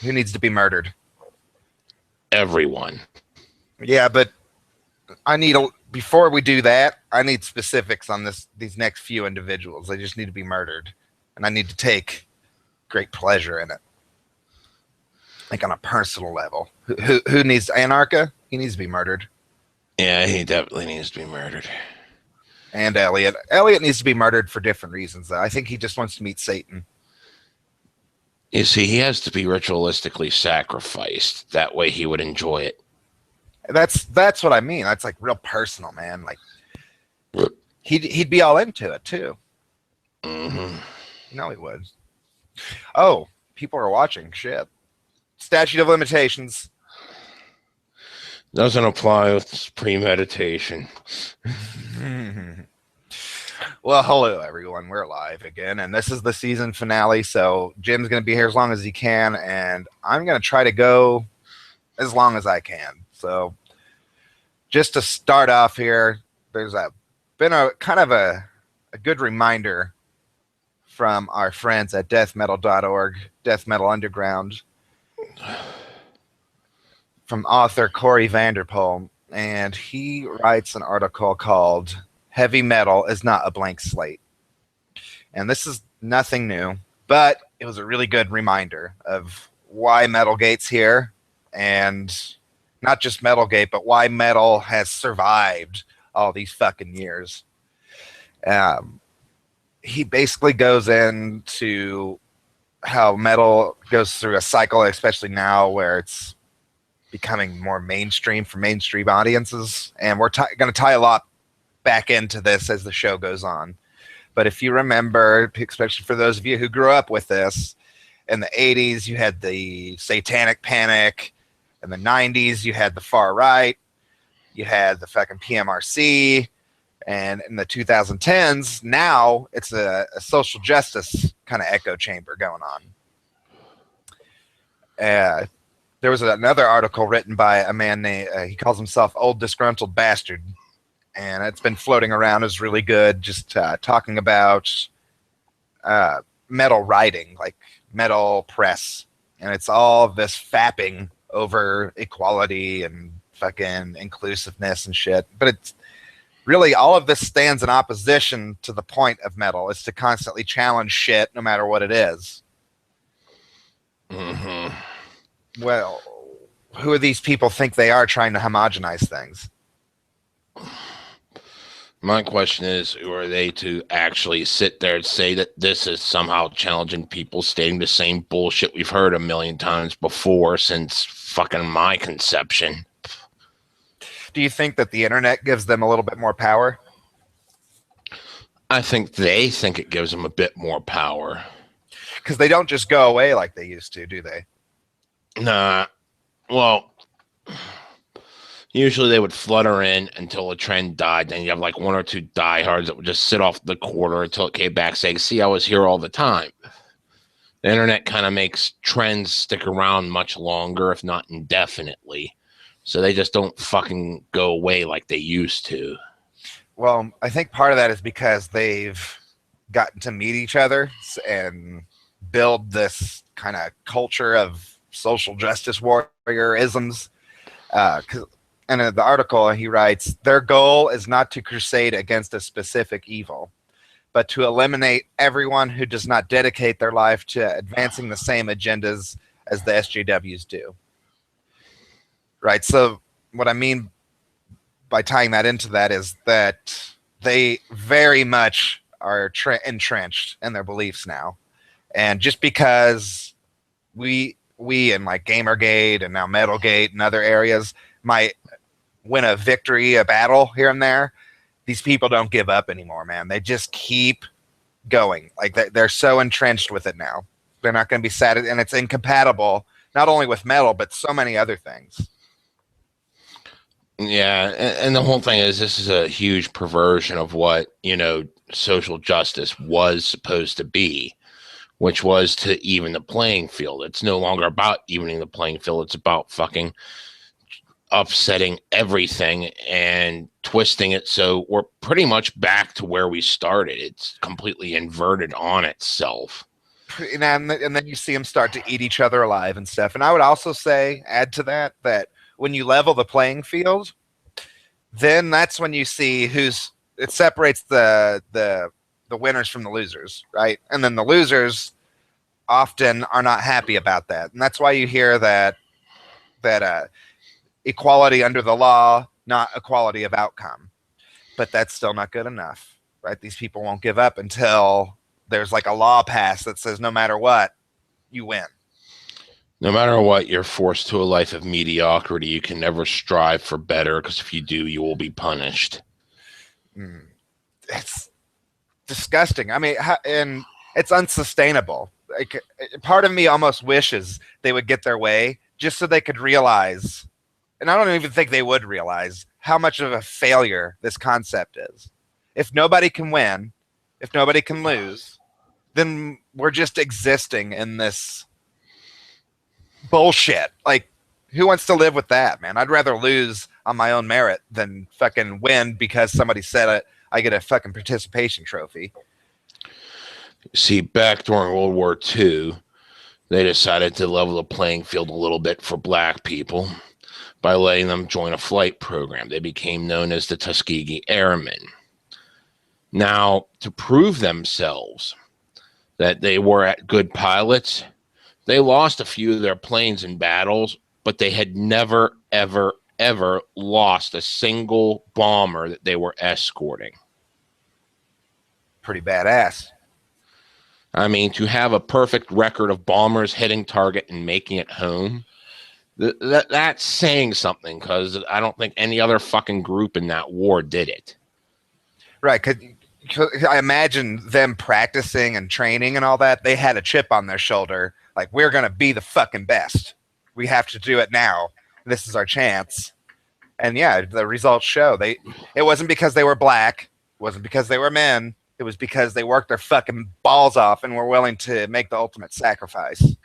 Who needs to be murdered? Everyone. Yeah, but before we do that, I need specifics on these next few individuals. They just need to be murdered, and I need to take great pleasure in it, like on a personal level. Who needs Anarcha? He needs to be murdered. Yeah, he definitely needs to be murdered. And Elliot. Elliot needs to be murdered for different reasons, though. I think he just wants to meet Satan. You see, he has to be ritualistically sacrificed. That way he would enjoy it. That's what I mean. That's like real personal, man. Like he'd be all into it too. Mm-hmm. You know he would. Oh, people are watching. Shit. Statute of limitations. Doesn't apply with premeditation. Well, hello everyone. We're live again, and this is the season finale. So Jim's going to be here as long as he can, and I'm going to try to go as long as I can. So, just to start off here, there's been a kind of a good reminder from our friends at deathmetal.org, Death Metal Underground, from author Corey Vanderpool, and he writes an article called "Heavy Metal is Not a Blank Slate." And this is nothing new, but it was a really good reminder of why MetalGate's here, and not just MetalGate, but why metal has survived all these fucking years. He basically goes into how metal goes through a cycle, especially now where it's becoming more mainstream for mainstream audiences. And we're going to tie a lot back into this as the show goes on. But if you remember, especially for those of you who grew up with this, in the 80s, you had the Satanic Panic. In the 90s, you had the far right. You had the fucking PMRC. And in the 2010s, now it's a social justice kind of echo chamber going on. There was another article written by a man named, he calls himself Old Disgruntled Bastard. And it's been floating around. It's really good, just talking about metal writing, like metal press. And it's all this fapping over equality and fucking inclusiveness and shit. But it's really, all of this stands in opposition to the point of metal, is to constantly challenge shit no matter what it is. Mm-hmm. Well, who do these people think they are trying to homogenize things? My question is, who are they to actually sit there and say that this is somehow challenging people stating the same bullshit we've heard a million times before since fucking my conception? Do you think that the internet gives them a little bit more power? I think they think it gives them a bit more power. Because they don't just go away like they used to, do they? Nah. Well, usually they would flutter in until a trend died. Then you have like one or two diehards that would just sit off the quarter until it came back saying, see, I was here all the time. The internet kind of makes trends stick around much longer, if not indefinitely. So they just don't fucking go away like they used to. Well, I think part of that is because they've gotten to meet each other and build this kind of culture of social justice warriorisms. And in the article, he writes, their goal is not to crusade against a specific evil, but to eliminate everyone who does not dedicate their life to advancing the same agendas as the SJWs do. Right. So what I mean by tying that into that is that they very much are entrenched in their beliefs now. And just because we in like Gamergate and now MetalGate and other areas might win a victory, a battle here and there, these people don't give up anymore, man. They just keep going. Like they're so entrenched with it now. They're not going to be sad, and it's incompatible not only with metal but so many other things. Yeah, and the whole thing is this is a huge perversion of what, social justice was supposed to be, which was to even the playing field. It's no longer about evening the playing field. It's about fucking upsetting everything and twisting it. So we're pretty much back to where we started. It's completely inverted on itself. And then you see them start to eat each other alive and stuff. And I would also say, add to that, that when you level the playing field, then that's when you see it separates the winners from the losers, right? And then the losers often are not happy about that, and that's why you hear that equality under the law, not equality of outcome. But that's still not good enough, right? These people won't give up until there's like a law passed that says no matter what, you win. No matter what, you're forced to a life of mediocrity. You can never strive for better, because if you do, you will be punished. It's disgusting. I mean, and it's unsustainable. Like, part of me almost wishes they would get their way just so they could realize, and I don't even think they would realize how much of a failure this concept is. If nobody can win, if nobody can lose, then we're just existing in this bullshit. Like, who wants to live with that, man? I'd rather lose on my own merit than fucking win because somebody said it. I get a fucking participation trophy. See, back during World War II, they decided to level the playing field a little bit for black people by letting them join a flight program. They became known as the Tuskegee Airmen. Now, to prove themselves that they were good pilots, they lost a few of their planes in battles, but they had never, ever, ever lost a single bomber that they were escorting. Pretty badass. I mean, to have a perfect record of bombers hitting target and making it home, that's saying something, because I don't think any other fucking group in that war did it. Right. I imagine them practicing and training and all that. They had a chip on their shoulder. Like, we're going to be the fucking best. We have to do it now. This is our chance. And yeah, the results show. It wasn't because they were black. It wasn't because they were men. It was because they worked their fucking balls off and were willing to make the ultimate sacrifice.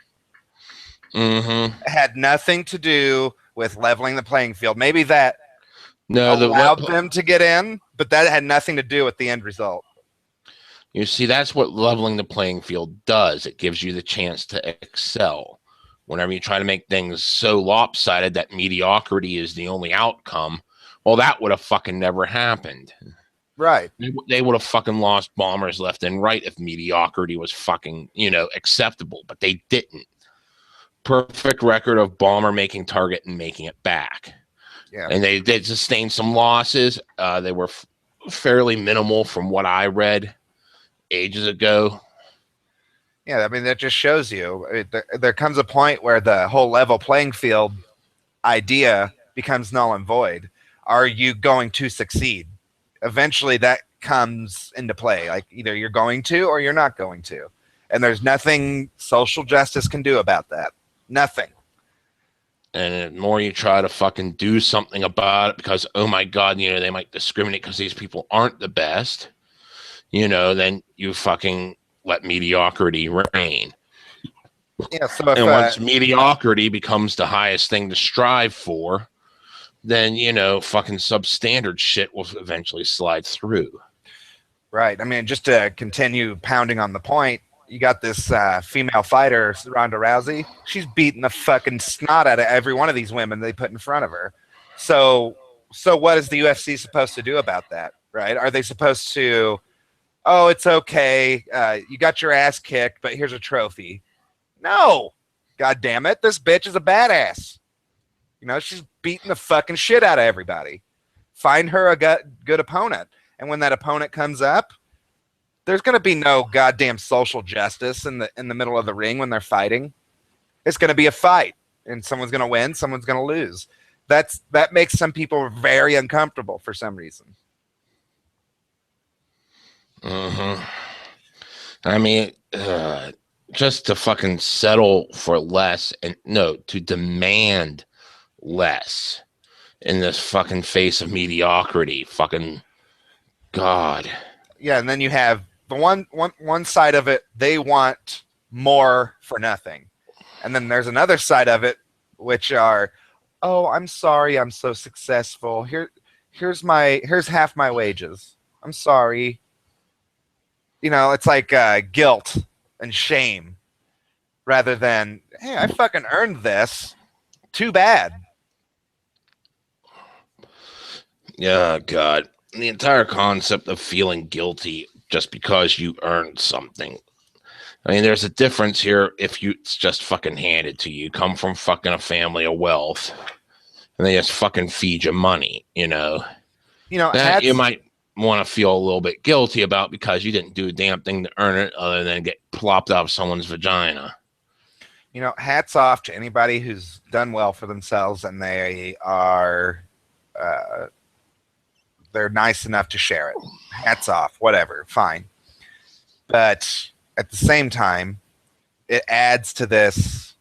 Mm-hmm. It had nothing to do with leveling the playing field. Maybe that allowed them to get in, but that had nothing to do with the end result. You see, that's what leveling the playing field does. It gives you the chance to excel. Whenever you try to make things so lopsided that mediocrity is the only outcome, well, that would have fucking never happened. Right. They would have fucking lost bombers left and right if mediocrity was fucking, acceptable, but they didn't. Perfect record of bomber making target and making it back. Yeah. And they did sustain some losses. They were fairly minimal from what I read ages ago. Yeah, I mean, that just shows you there comes a point where the whole level playing field idea becomes null and void. Are you going to succeed? Eventually that comes into play. Like, either you're going to or you're not going to. And there's nothing social justice can do about that. Nothing. And the more you try to fucking do something about it because, oh my God, they might discriminate because these people aren't the best, then you fucking let mediocrity reign. Yeah, so and once mediocrity becomes the highest thing to strive for, then, fucking substandard shit will eventually slide through. Right. I mean, just to continue pounding on the point, you got this female fighter, Ronda Rousey. She's beating the fucking snot out of every one of these women they put in front of her. So what is the UFC supposed to do about that, right? Are they supposed to, oh, it's okay, you got your ass kicked, but here's a trophy? No. God damn it, this bitch is a badass. She's beating the fucking shit out of everybody. Find her a good opponent. And when that opponent comes up, there's going to be no goddamn social justice in the middle of the ring when they're fighting. It's going to be a fight, and someone's going to win, someone's going to lose. That makes some people very uncomfortable for some reason. Mm-hmm. I mean, just to fucking settle for less to demand less in this fucking face of mediocrity. Fucking God. Yeah, and then you have the one side of it, they want more for nothing. And then there's another side of it, which are, oh, I'm sorry, I'm so successful. Here's half my wages. I'm sorry. It's like guilt and shame. rather than, hey, I fucking earned this. Too bad. Yeah, God. The entire concept of feeling guilty just because you earned something. I mean, there's a difference here if it's just fucking handed to you. You come from fucking a family of wealth and they just fucking feed you money, you know. You know, That you hats. might want to feel a little bit guilty about because you didn't do a damn thing to earn it other than get plopped out of someone's vagina. You know, hats off to anybody who's done well for themselves and they are, uh, they're nice enough to share it. Hats off, whatever, fine. But at the same time, it adds to this.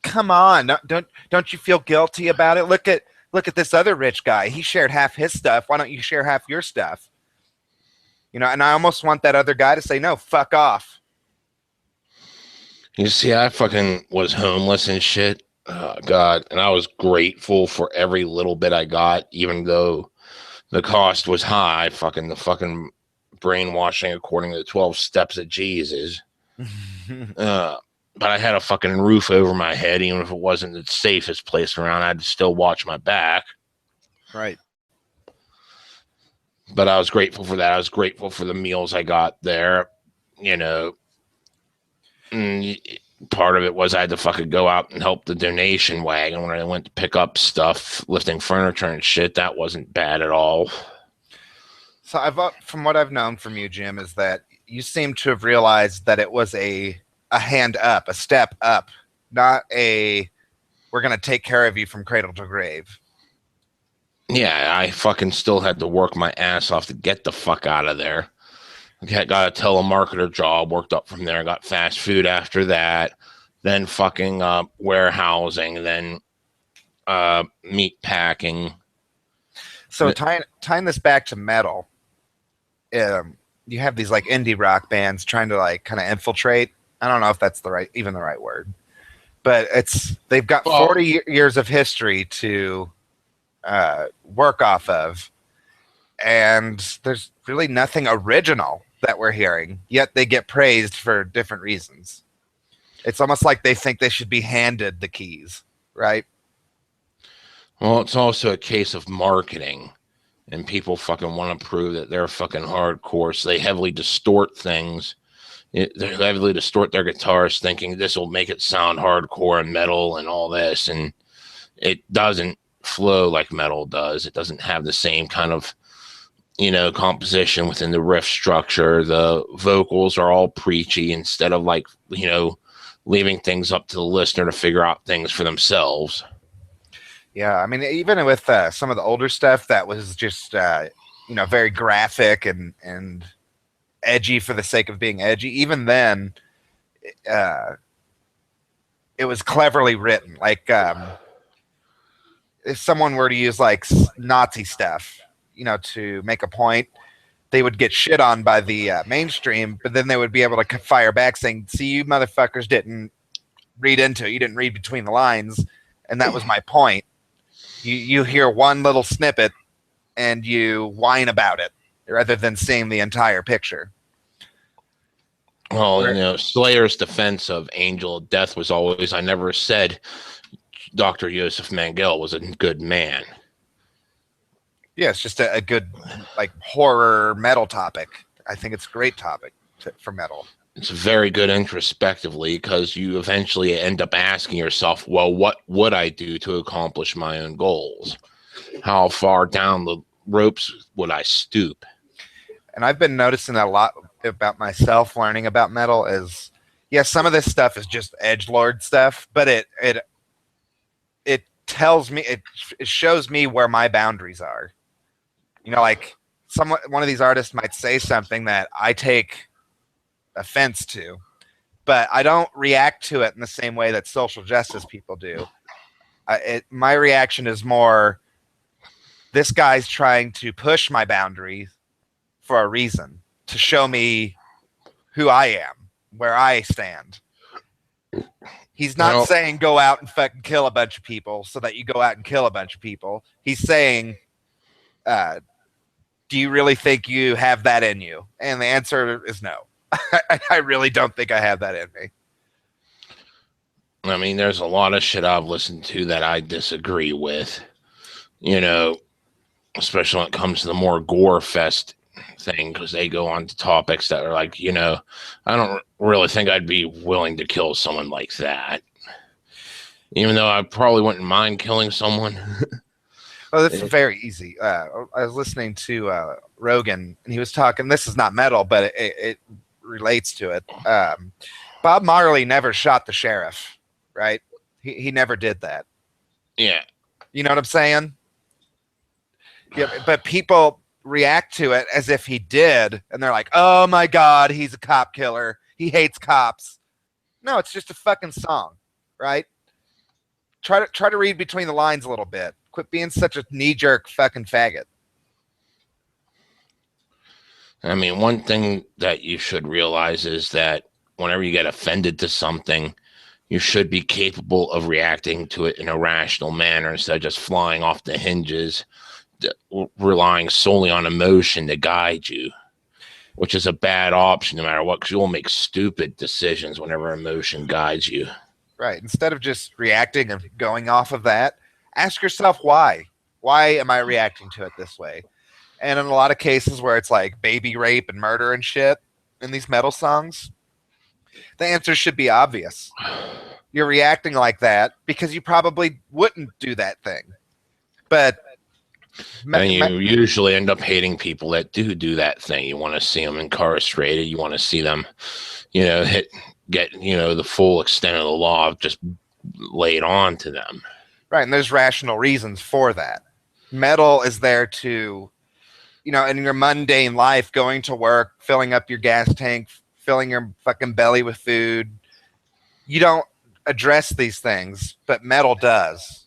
Come on, don't you feel guilty about it? Look at this other rich guy. He shared half his stuff. Why don't you share half your stuff? You know, and I almost want that other guy to say, no, fuck off. You see, I fucking was homeless and shit. Oh, God. And I was grateful for every little bit I got, even though the cost was high. The fucking brainwashing according to the 12 steps of Jesus. Uh, but I had a fucking roof over my head, even if it wasn't the safest place around. I had to still watch my back. Right. But I was grateful for that. I was grateful for the meals I got there. You know, part of it was I had to fucking go out and help the donation wagon when I went to pick up stuff, lifting furniture and shit. That wasn't bad at all. So from what I've known from you, Jim, is that you seem to have realized that it was a hand up, a step up, not a we're gonna take care of you from cradle to grave. Yeah, I fucking still had to work my ass off to get the fuck out of there. I got a telemarketer job, worked up from there, got fast food after that, then fucking warehousing, then meat packing. So tying this back to metal, you have these like indie rock bands trying to like kind of infiltrate. I don't know if that's the right word, but they've got 40 years of history to work off of, and there's really nothing original that we're hearing, yet they get praised for different reasons. It's almost like they think they should be handed the keys, right? Well, it's also a case of marketing, and people fucking want to prove that they're fucking hardcore, so they heavily distort things. They heavily distort their guitars, thinking this will make it sound hardcore and metal and all this, and it doesn't flow like metal does. It doesn't have the same kind of, composition within the riff structure. The vocals are all preachy instead of like, leaving things up to the listener to figure out things for themselves. Yeah, I mean, even with some of the older stuff that was just, very graphic and edgy for the sake of being edgy, even then, it was cleverly written. Like, if someone were to use like Nazi stuff, to make a point, they would get shit on by the mainstream, but then they would be able to fire back saying, see, you motherfuckers didn't read into it. You didn't read between the lines. And that was my point. You hear one little snippet and you whine about it rather than seeing the entire picture. Well, Slayer's defense of Angel of Death was always, I never said Dr. Joseph Mengele was a good man. Yeah, it's just a good like horror metal topic. I think it's a great topic for metal. It's very good introspectively because you eventually end up asking yourself, well, what would I do to accomplish my own goals? How far down the ropes would I stoop? And I've been noticing that a lot about myself learning about metal is, some of this stuff is just edgelord stuff, but it tells me, it shows me where my boundaries are. Like one of these artists might say something that I take offense to, but I don't react to it in the same way that social justice people do. My reaction is more, this guy's trying to push my boundaries for a reason, to show me who I am, where I stand. He's not saying go out and fucking kill a bunch of people so that you go out and kill a bunch of people. He's saying, do you really think you have that in you? And the answer is no. I really don't think I have that in me. I mean, there's a lot of shit I've listened to that I disagree with, you know, especially when it comes to the more gore fest thing, because they go on to topics that are like, I don't really think I'd be willing to kill someone like that, even though I probably wouldn't mind killing someone. Oh, that's very easy. I was listening to Rogan, and he was talking. This is not metal, but it relates to it. Bob Marley never shot the sheriff, right? He never did that. Yeah. You know what I'm saying? Yeah, but people react to it as if he did, and they're like, "Oh my god, he's a cop killer. He hates cops." No, it's just a fucking song, right? Try to read between the lines a little bit. Quit being such a knee-jerk fucking faggot. I mean, one thing that you should realize is that whenever you get offended to something, you should be capable of reacting to it in a rational manner instead of just flying off the hinges, relying solely on emotion to guide you, which is a bad option no matter what, because you will make stupid decisions whenever emotion guides you. Right. Instead of just reacting and going off of that, ask yourself why. Why am I reacting to it this way? And in a lot of cases where it's like baby rape and murder and shit in these metal songs, the answer should be obvious. You're reacting like that because you probably wouldn't do that thing. But and you usually end up hating people that do that thing. You want to see them incarcerated. You want to see them, get the full extent of the law just laid on to them. Right, and there's rational reasons for that. Metal is there to, in your mundane life, going to work, filling up your gas tank, filling your fucking belly with food. You don't address these things, but metal does,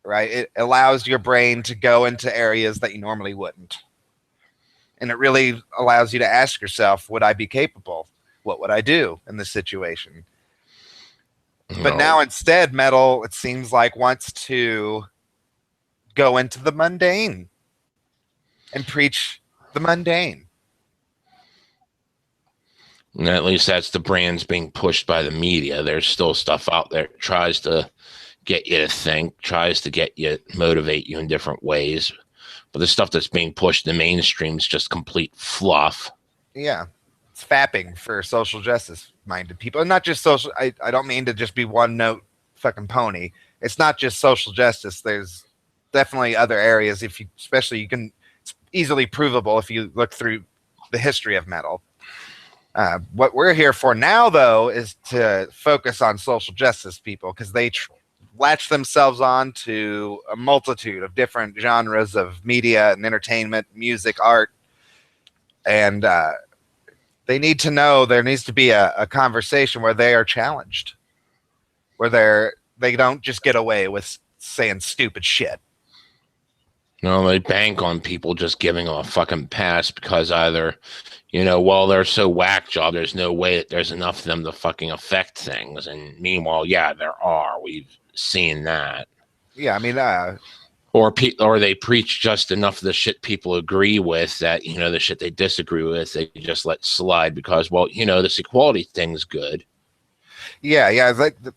right? It allows your brain to go into areas that you normally wouldn't. And it really allows you to ask yourself, would I be capable? What would I do in this situation? No. But now instead, metal, it seems like, wants to go into the mundane and preach the mundane. And at least that's the brands being pushed by the media. There's still stuff out there that tries to get you to think, tries to get you, motivate you in different ways. But the stuff that's being pushed in the mainstream is just complete fluff. Yeah. It's fapping for social justice minded people. And not just social, I don't mean to just be one note fucking pony. It's not just social justice. There's definitely other areas, especially it's easily provable if you look through the history of metal. What we're here for now, though, is to focus on social justice people, because they latch themselves on to a multitude of different genres of media and entertainment, music, art, and they need to know there needs to be a conversation where they are challenged, where they don't just get away with saying stupid shit. No, they bank on people just giving them a fucking pass because either, while they're so whack job, there's no way that there's enough of them to fucking affect things. And meanwhile, yeah, there are. We've seen that. Yeah, I mean, or they preach just enough of the shit people agree with that, the shit they disagree with, they just let slide because, well, this equality thing's good. Yeah.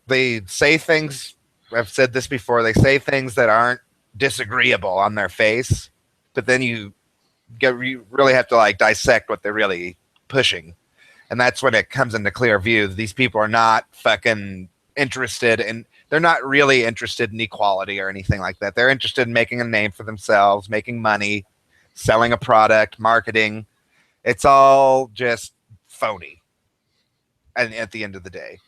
They say things. I've said this before. They say things that aren't disagreeable on their face, but then you really have to dissect what they're really pushing, and that's when it comes into clear view. These people are not fucking interested in. They're not really interested in equality or anything like that. They're interested in making a name for themselves, making money, selling a product, marketing. It's all just phony, and at the end of the day,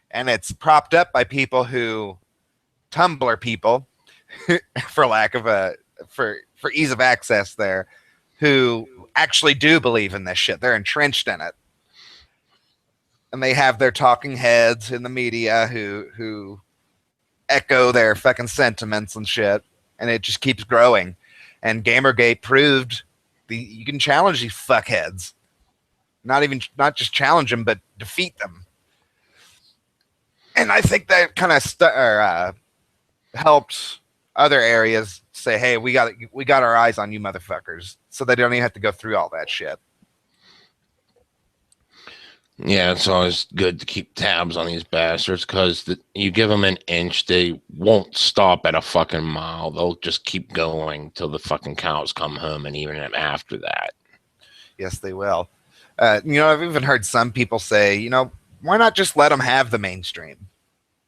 and it's propped up by people who Tumblr people. For lack of for ease of access there, who actually do believe in this shit. They're entrenched in it. And they have their talking heads in the media who echo their fucking sentiments and shit. And it just keeps growing. And Gamergate proved you can challenge these fuckheads. Not just challenge them, but defeat them. And I think that kind of helped other areas say, hey, we got our eyes on you motherfuckers, so they don't even have to go through all that shit. Yeah, it's always good to keep tabs on these bastards because you give them an inch, they won't stop at a fucking mile. They'll just keep going till the fucking cows come home, and even after that. Yes, they will. I've even heard some people say, why not just let them have the mainstream,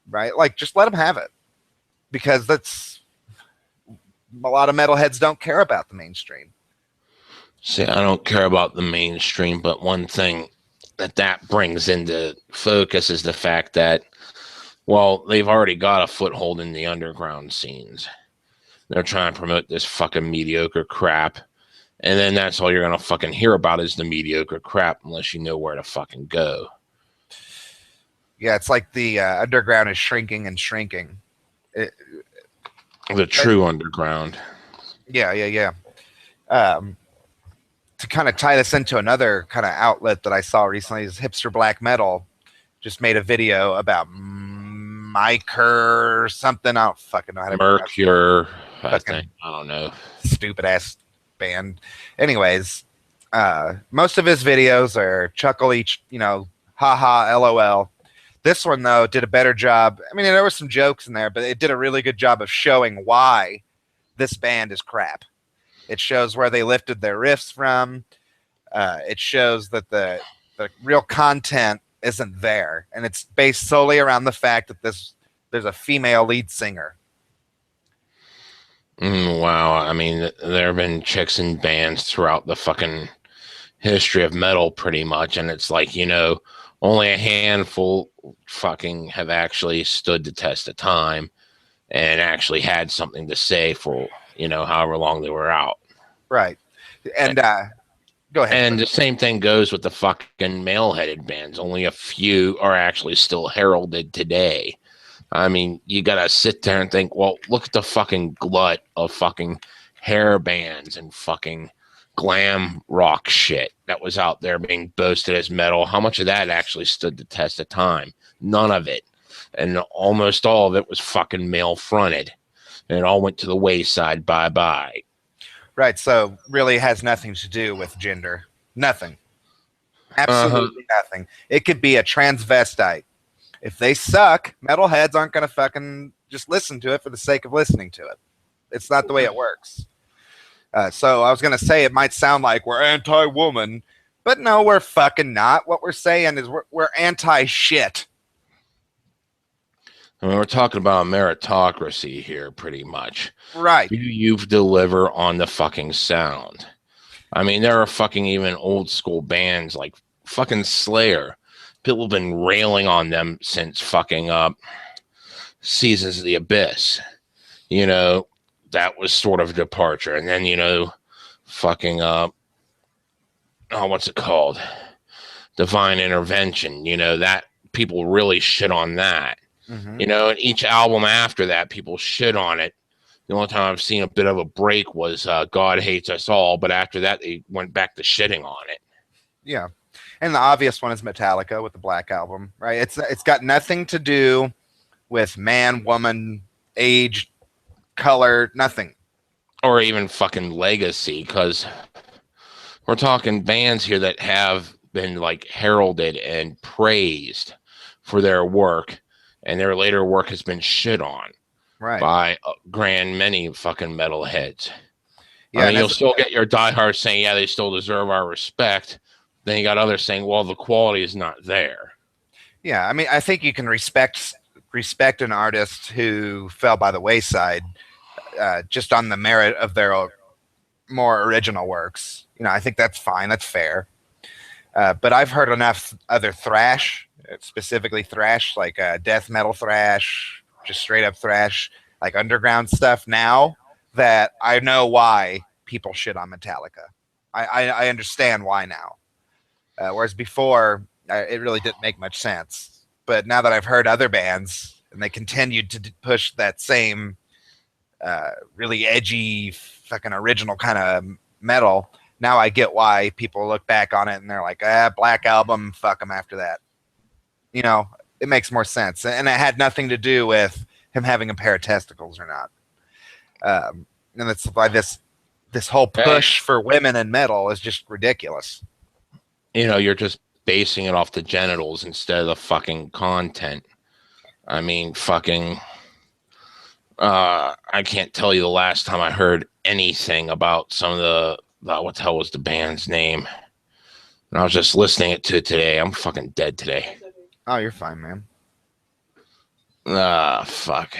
right? Like, just let them have it, because that's a lot of metalheads don't care about the mainstream. See, I don't care about the mainstream, but one thing that brings into focus is the fact that, well, they've already got a foothold in the underground scenes. They're trying to promote this fucking mediocre crap. And then that's all you're going to fucking hear about is the mediocre crap unless you know where to fucking go. Yeah, it's like the underground is shrinking and shrinking. It, The true underground. yeah. To kind of tie this into another kind of outlet that I saw recently is Hipster Black Metal just made a video about Miker something. I don't fucking know how to pronounce it. Mercure, I think. Fucking I don't know. stupid ass band. Anyways, most of his videos are chuckle each, haha, lol. This one though did a better job. I mean, there were some jokes in there, but it did a really good job of showing why this band is crap. It shows where they lifted their riffs from. It shows that the real content isn't there, and it's based solely around the fact that there's a female lead singer. Wow. I mean, there have been chicks in bands throughout the fucking history of metal, pretty much. And it's like, only a handful fucking have actually stood the test of time and actually had something to say for, however long they were out. Right. And go ahead. And the same thing goes with the fucking male-headed bands. Only a few are actually still heralded today. I mean, you gotta sit there and think, well, look at the fucking glut of fucking hair bands and fucking glam rock shit that was out there being boasted as metal. How much of that actually stood the test of time? None of it. And almost all of it was fucking male fronted. And it all went to the wayside. Bye bye. Right. So really has nothing to do with gender. Nothing. Absolutely nothing. It could be a transvestite. If they suck, metalheads aren't going to fucking just listen to it for the sake of listening to it. It's not the way it works. So I was going to say it might sound like we're anti-woman, but no, we're fucking not. What we're saying is we're anti-shit. I mean, we're talking about a meritocracy here, pretty much. Right. Do you deliver on the fucking sound? I mean, there are fucking even old school bands like fucking Slayer. People have been railing on them since fucking Seasons of the Abyss. That was sort of a departure. And then, fucking what's it called? Divine Intervention. That people really shit on that. Mm-hmm. And each album after that, people shit on it. The only time I've seen a bit of a break was God Hates Us All, but after that, they went back to shitting on it. Yeah. And the obvious one is Metallica with the Black Album, right? It's got nothing to do with man, woman, age, color, nothing. Or even fucking legacy, because we're talking bands here that have been like heralded and praised for their work, and their later work has been shit on by a grand many fucking metalheads. Yeah, I mean, you'll still get your diehards saying, yeah, they still deserve our respect. Then you got others saying, well, the quality is not there. Yeah, I mean, I think you can respect an artist who fell by the wayside just on the merit of their more original works. I think that's fine. That's fair. But I've heard enough other thrash, specifically thrash, like death metal thrash, just straight up thrash, like underground stuff now, that I know why people shit on Metallica. I understand why now. Whereas before, it really didn't make much sense. But now that I've heard other bands and they continued to push that same really edgy, fucking original kind of metal, now I get why people look back on it and they're like, Black Album, fuck them after that. It makes more sense. And it had nothing to do with him having a pair of testicles or not. And that's why this whole push for women in metal is just ridiculous. You're just basing it off the genitals instead of the fucking content. I mean, fucking. I can't tell you the last time I heard anything about some of the what the hell was the band's name? And I was just listening to it today. I'm fucking dead today. Oh, you're fine, man. Fuck.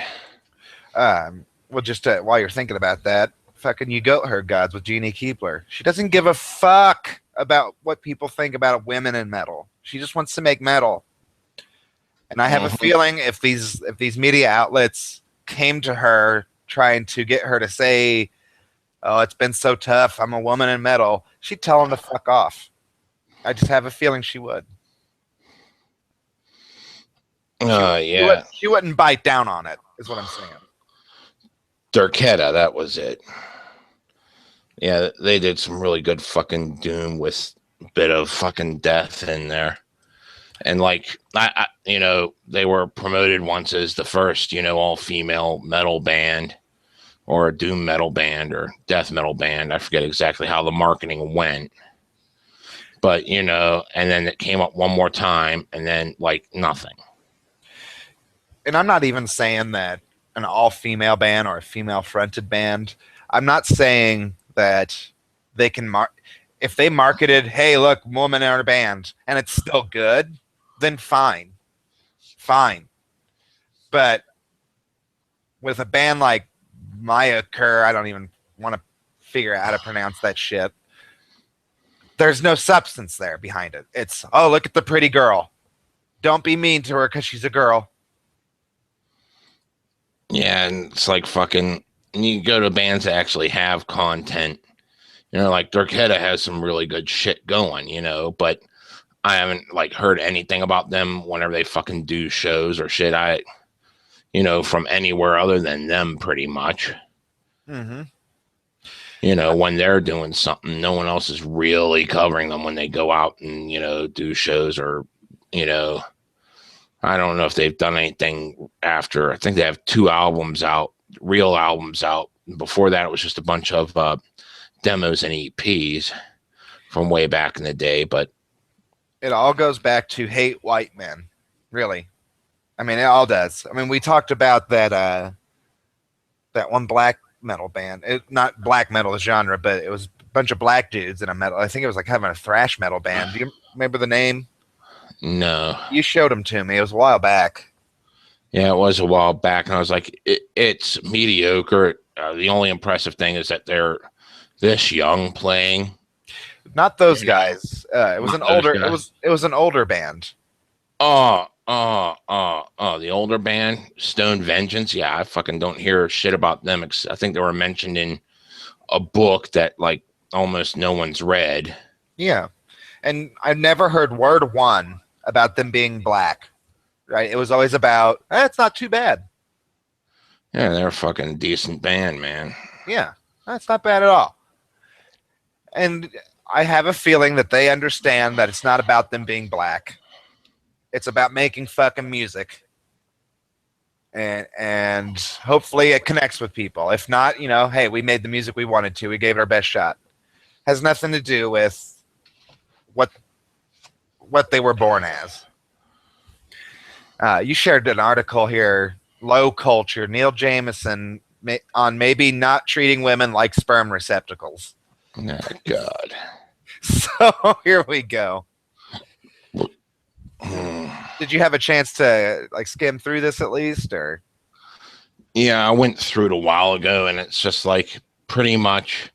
Well, just while you're thinking about that, fucking You Goat Herd Gods with Jeannie Keepler. She doesn't give a fuck about what people think about women in metal. She just wants to make metal. And I have a feeling if these media outlets came to her trying to get her to say, "Oh, it's been so tough. I'm a woman in metal," she'd tell them to fuck off. I just have a feeling she would. Yeah. She wouldn't bite down on it, is what I'm saying. Durketta, that was it. Yeah, they did some really good fucking doom with a bit of fucking death in there. And like, I they were promoted once as the first, all-female metal band or a doom metal band or death metal band. I forget exactly how the marketing went. But, and then it came up one more time and then like nothing. And I'm not even saying that an all-female band or a female-fronted band. I'm not saying that they can if they marketed, "Hey, look, woman in our band," and it's still good, then fine. But with a band like Maya Kerr, I don't even want to figure out how to pronounce that shit. There's no substance there behind it. It's, "Oh, look at the pretty girl. Don't be mean to her because she's a girl." Yeah, and it's like fucking, you go to bands that actually have content. Like Durketta has some really good shit going, but I haven't like heard anything about them whenever they fucking do shows or shit. From anywhere other than them, pretty much. Mm-hmm. When they're doing something, no one else is really covering them when they go out and do shows or I don't know if they've done anything after. I think they have 2 albums out, real albums out. Before that, it was just a bunch of demos and EPs from way back in the day. But it all goes back to hate white men, really. I mean, it all does. I mean, we talked about that one black metal band. Not black metal genre, but it was a bunch of black dudes in a metal. I think it was like having a thrash metal band. Do you remember the name? No. You showed them to me. It was a while back. Yeah, it was a while back, and I was like, it's mediocre. The only impressive thing is that they're this young playing. Not those guys. It was an older. It was an older band. The older band, Stone Vengeance. Yeah, I fucking don't hear shit about them. I think they were mentioned in a book that like almost no one's read. Yeah, and I've never heard word one about them being black. Right? It was always about, it's not too bad. Yeah, they're a fucking decent band, man. Yeah, that's not bad at all. And I have a feeling that they understand that it's not about them being black. It's about making fucking music. And hopefully it connects with people. If not, hey, we made the music we wanted to. We gave it our best shot. Has nothing to do with what they were born as. You shared an article here, Low Culture, Neil Jameson, on maybe not treating women like sperm receptacles. Oh, God. So here we go. Did you have a chance to like skim through this at least, or? Yeah, I went through it a while ago, and it's just like pretty much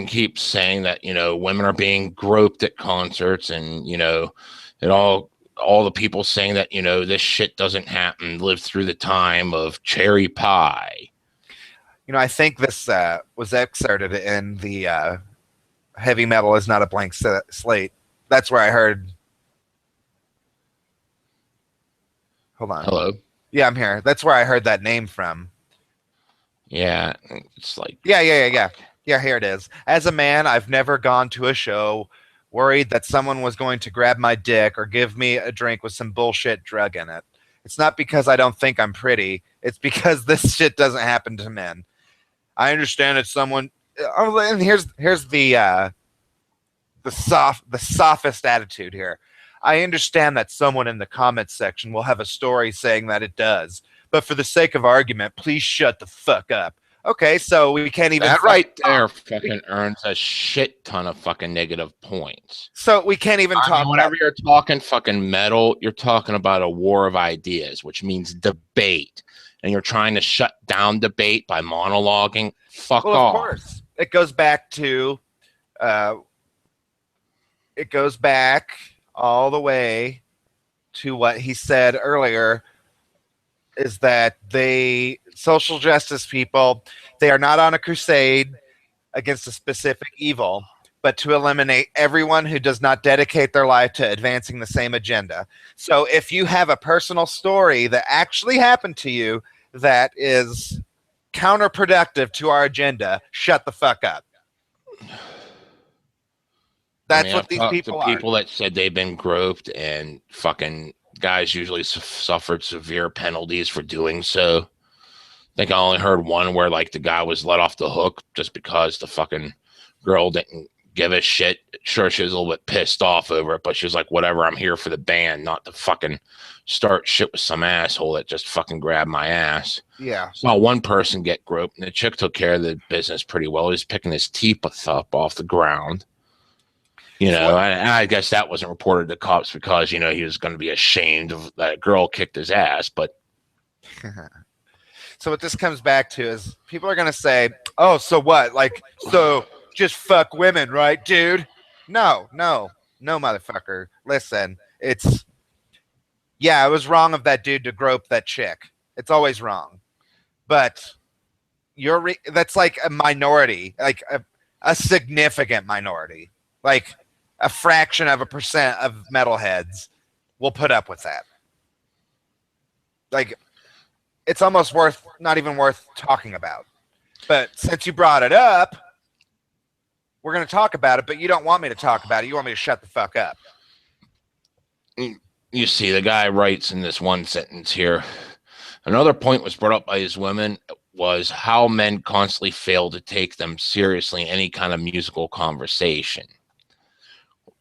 keep saying that women are being groped at concerts, and it all the people saying that this shit doesn't happen live through the time of cherry pie. I think this was excerpted in the Heavy Metal is Not a Blank Slate. That's where I heard. Hold on. Hello. Yeah, I'm here. That's where I heard that name from. Yeah, it's like yeah. Here it is. As a man, I've never gone to a show worried that someone was going to grab my dick or give me a drink with some bullshit drug in it. It's not because I don't think I'm pretty. It's because this shit doesn't happen to men. I understand it's someone. And here's the the sophist attitude here. I understand that someone in the comments section will have a story saying that it does, but for the sake of argument, please shut the fuck up. Okay, so we can't even That right there talk. fucking earns a shit ton of fucking negative points. So we can't even I talk mean, whenever about. you're talking fucking metal, you're talking about a war of ideas, which means debate. And you're trying to shut down debate by monologuing. Fuck Well, of off. course, it goes back to. It goes back all the way to what he said earlier. Is that they social justice people? They are not on a crusade against a specific evil, but to eliminate everyone who does not dedicate their life to advancing the same agenda. So if you have a personal story that actually happened to you that is counterproductive to our agenda, shut the fuck up. That's what I've these talked to people are. people that said they've been groped, and fucking guys usually suffered severe penalties for doing so. I think I only heard one where like the guy was let off the hook just because the fucking girl didn't give a shit. Sure, she was a little bit pissed off over it, but she was like, whatever, I'm here for the band, not to fucking start shit with some asshole that just fucking grabbed my ass. Yeah. Saw one person get groped, and the chick took care of the business pretty well. He was picking his teeth up off the ground. You know, I guess that wasn't reported to cops because, you know, he was going to be ashamed of that a girl kicked his ass. But so what this comes back to is people are going to say, oh, so what? Like, so just fuck women, right, dude? No, motherfucker. Listen, it was wrong of that dude to grope that chick. It's always wrong. But that's like a minority, like a significant minority. Like a fraction of a percent of metalheads will put up with that. Like, it's almost not even worth talking about. But since you brought it up, we're going to talk about it, but you don't want me to talk about it. You want me to shut the fuck up. You see, the guy writes in this one sentence here, another point was brought up by his women was how men constantly fail to take them seriously in any kind of musical conversation.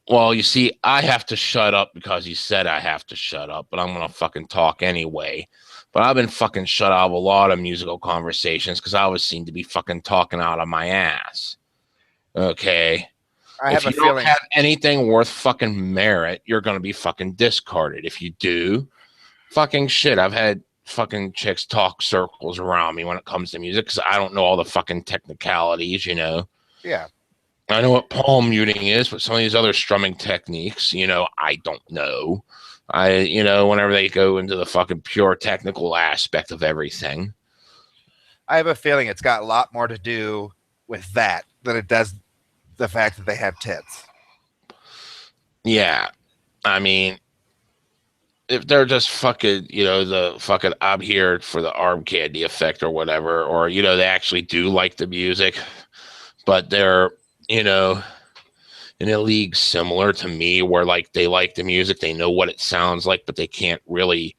Well, you see, I have to shut up because he said I have to shut up, but I'm going to fucking talk anyway. But I've been fucking shut out of a lot of musical conversations because I always seem to be fucking talking out of my ass. Okay? If you don't have anything worth fucking merit, you're going to be fucking discarded. If you do, fucking shit. I've had fucking chicks talk circles around me when it comes to music because I don't know all the fucking technicalities, you know? Yeah. I know what palm muting is, but some of these other strumming techniques, you know, I don't know. Whenever they go into the fucking pure technical aspect of everything. I have a feeling it's got a lot more to do with that than it does the fact that they have tits. Yeah. I mean, if they're just fucking, you know, the fucking I'm here for the arm candy effect or whatever, or, you know, they actually do like the music, but they're, you know, in a league similar to me where like they like the music, they know what it sounds like, but they can't really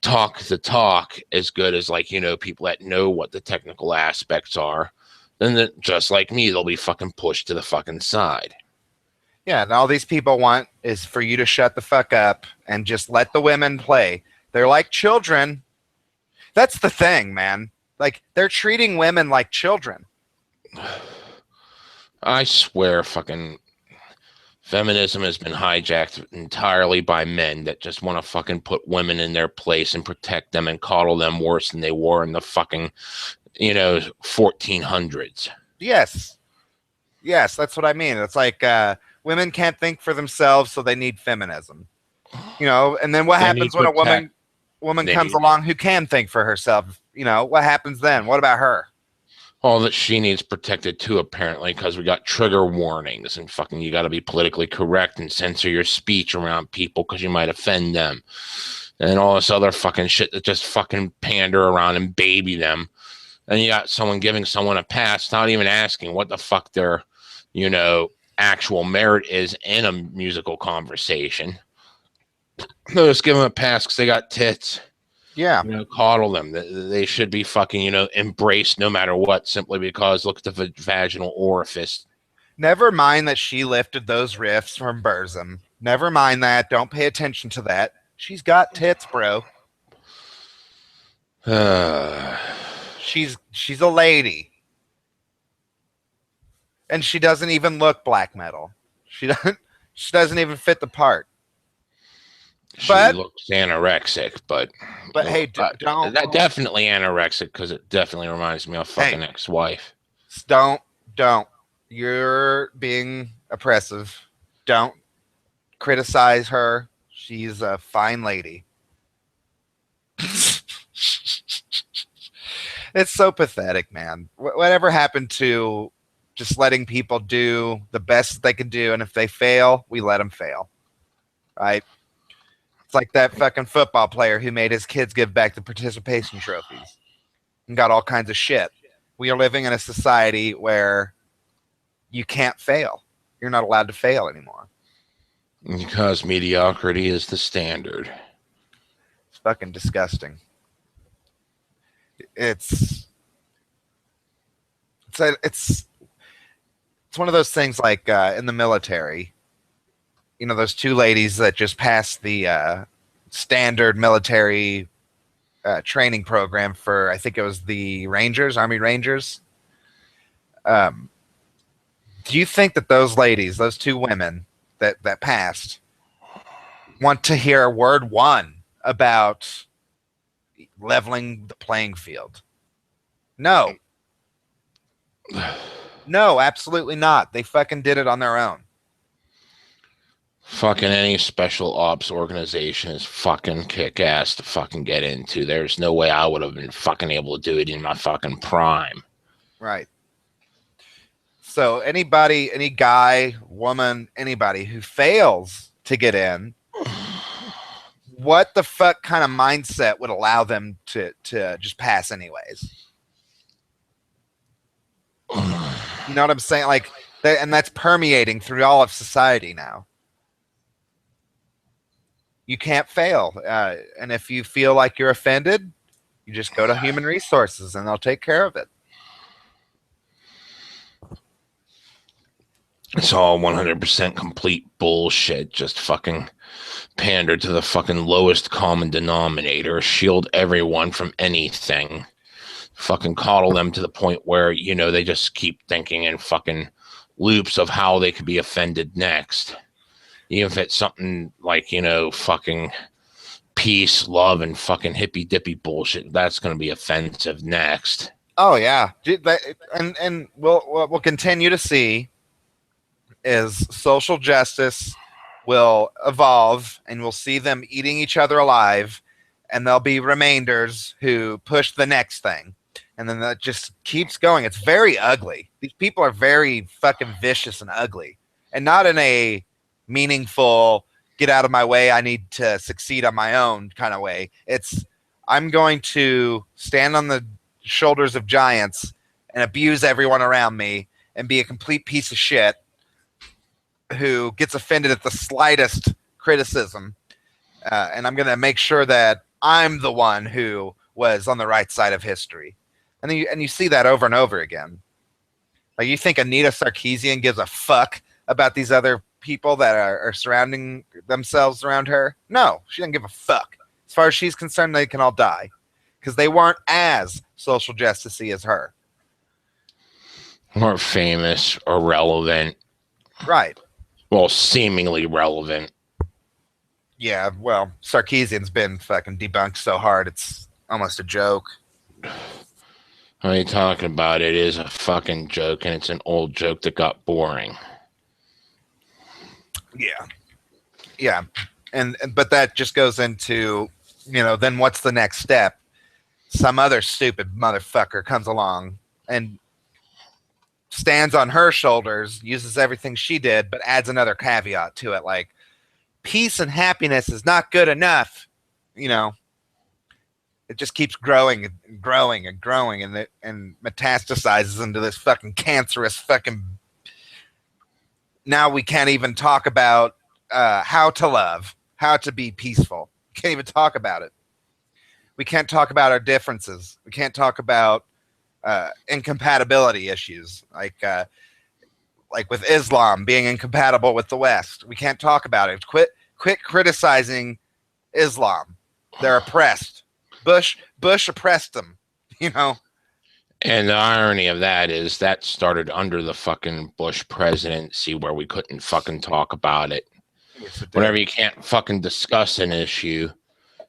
talk the talk as good as like, you know, people that know what the technical aspects are. Then just like me, they'll be fucking pushed to the fucking side. Yeah, and all these people want is for you to shut the fuck up and just let the women play. They're like children. That's the thing, man. Like, they're treating women like children. I swear fucking feminism has been hijacked entirely by men that just want to fucking put women in their place and protect them and coddle them worse than they were in the fucking, you know, 1400s. Yes, that's what I mean. It's like women can't think for themselves, so they need feminism. You know, and then what happens when a woman comes along who can think for herself? You know, what happens then? What about her? All that she needs protected too, apparently, because we got trigger warnings and fucking you got to be politically correct and censor your speech around people because you might offend them and all this other fucking shit that just fucking pander around and baby them. And you got someone giving someone a pass, not even asking what the fuck their, you know, actual merit is in a musical conversation. They'll just give them a pass because they got tits. Yeah. You know, coddle them. They should be fucking, you know, embraced no matter what, simply because look at the vaginal orifice. Never mind that she lifted those riffs from Burzum. Never mind that. Don't pay attention to that. She's got tits, bro. She's a lady. And she doesn't even look black metal. She doesn't even fit the part. She looks anorexic, but hey, don't that definitely anorexic because it definitely reminds me of fucking ex-wife. Don't. You're being oppressive. Don't criticize her. She's a fine lady. It's so pathetic, man. Whatever happened to just letting people do the best they can do, and if they fail, we let them fail, right? It's like that fucking football player who made his kids give back the participation trophies and got all kinds of shit. We are living in a society where you can't fail. You're not allowed to fail anymore. Because mediocrity is the standard. It's fucking disgusting. It's one of those things like in the military, you know, those two ladies that just passed the standard military training program for, I think it was the Rangers, Army Rangers. Do you think that those ladies, those two women that passed, want to hear word one about leveling the playing field? No. No, absolutely not. They fucking did it on their own. Fucking any special ops organization is fucking kick ass to fucking get into. There's no way I would have been fucking able to do it in my fucking prime. Right. So anybody, any guy, woman, anybody who fails to get in, what the fuck kind of mindset would allow them to just pass anyways? You know what I'm saying? Like, and that's permeating through all of society now. You can't fail. And if you feel like you're offended, you just go to human resources and they'll take care of it. It's all 100% complete bullshit. Just fucking pander to the fucking lowest common denominator. Shield everyone from anything. Fucking coddle them to the point where, you know, they just keep thinking in fucking loops of how they could be offended next. Even if it's something like, you know, fucking peace, love, and fucking hippy dippy bullshit, that's going to be offensive next. Oh yeah, and we'll continue to see is social justice will evolve, and we'll see them eating each other alive, and there'll be remainders who push the next thing, and then that just keeps going. It's very ugly. These people are very fucking vicious and ugly, and not in a meaningful get out of my way, I need to succeed on my own kind of way. It's I'm going to stand on the shoulders of giants and abuse everyone around me and be a complete piece of shit who gets offended at the slightest criticism, and I'm going to make sure that I'm the one who was on the right side of history. And then you see that over and over again. Like, you think Anita Sarkeesian gives a fuck about these other people that are surrounding themselves around her? No, she doesn't give a fuck. As far as she's concerned, they can all die because they weren't as social justice-y as her. Or famous or relevant. Right. Well, seemingly relevant. Yeah, well, Sarkeesian's been fucking debunked so hard, it's almost a joke. What are you talking about? It is a fucking joke, and it's an old joke that got boring. Yeah. But that just goes into, you know, then what's the next step? Some other stupid motherfucker comes along and stands on her shoulders, uses everything she did, but adds another caveat to it, like peace and happiness is not good enough. You know, it just keeps growing and growing and growing, and metastasizes into this fucking cancerous fucking. Now we can't even talk about how to love, how to be peaceful. Can't even talk about it. We can't talk about our differences. We can't talk about incompatibility issues. Like like with Islam being incompatible with the West. We can't talk about it. Quit criticizing Islam. They're oppressed. Bush oppressed them, you know. And the irony of that is that started under the fucking Bush presidency where we couldn't fucking talk about it. Yes, it did. Whenever you can't fucking discuss an issue,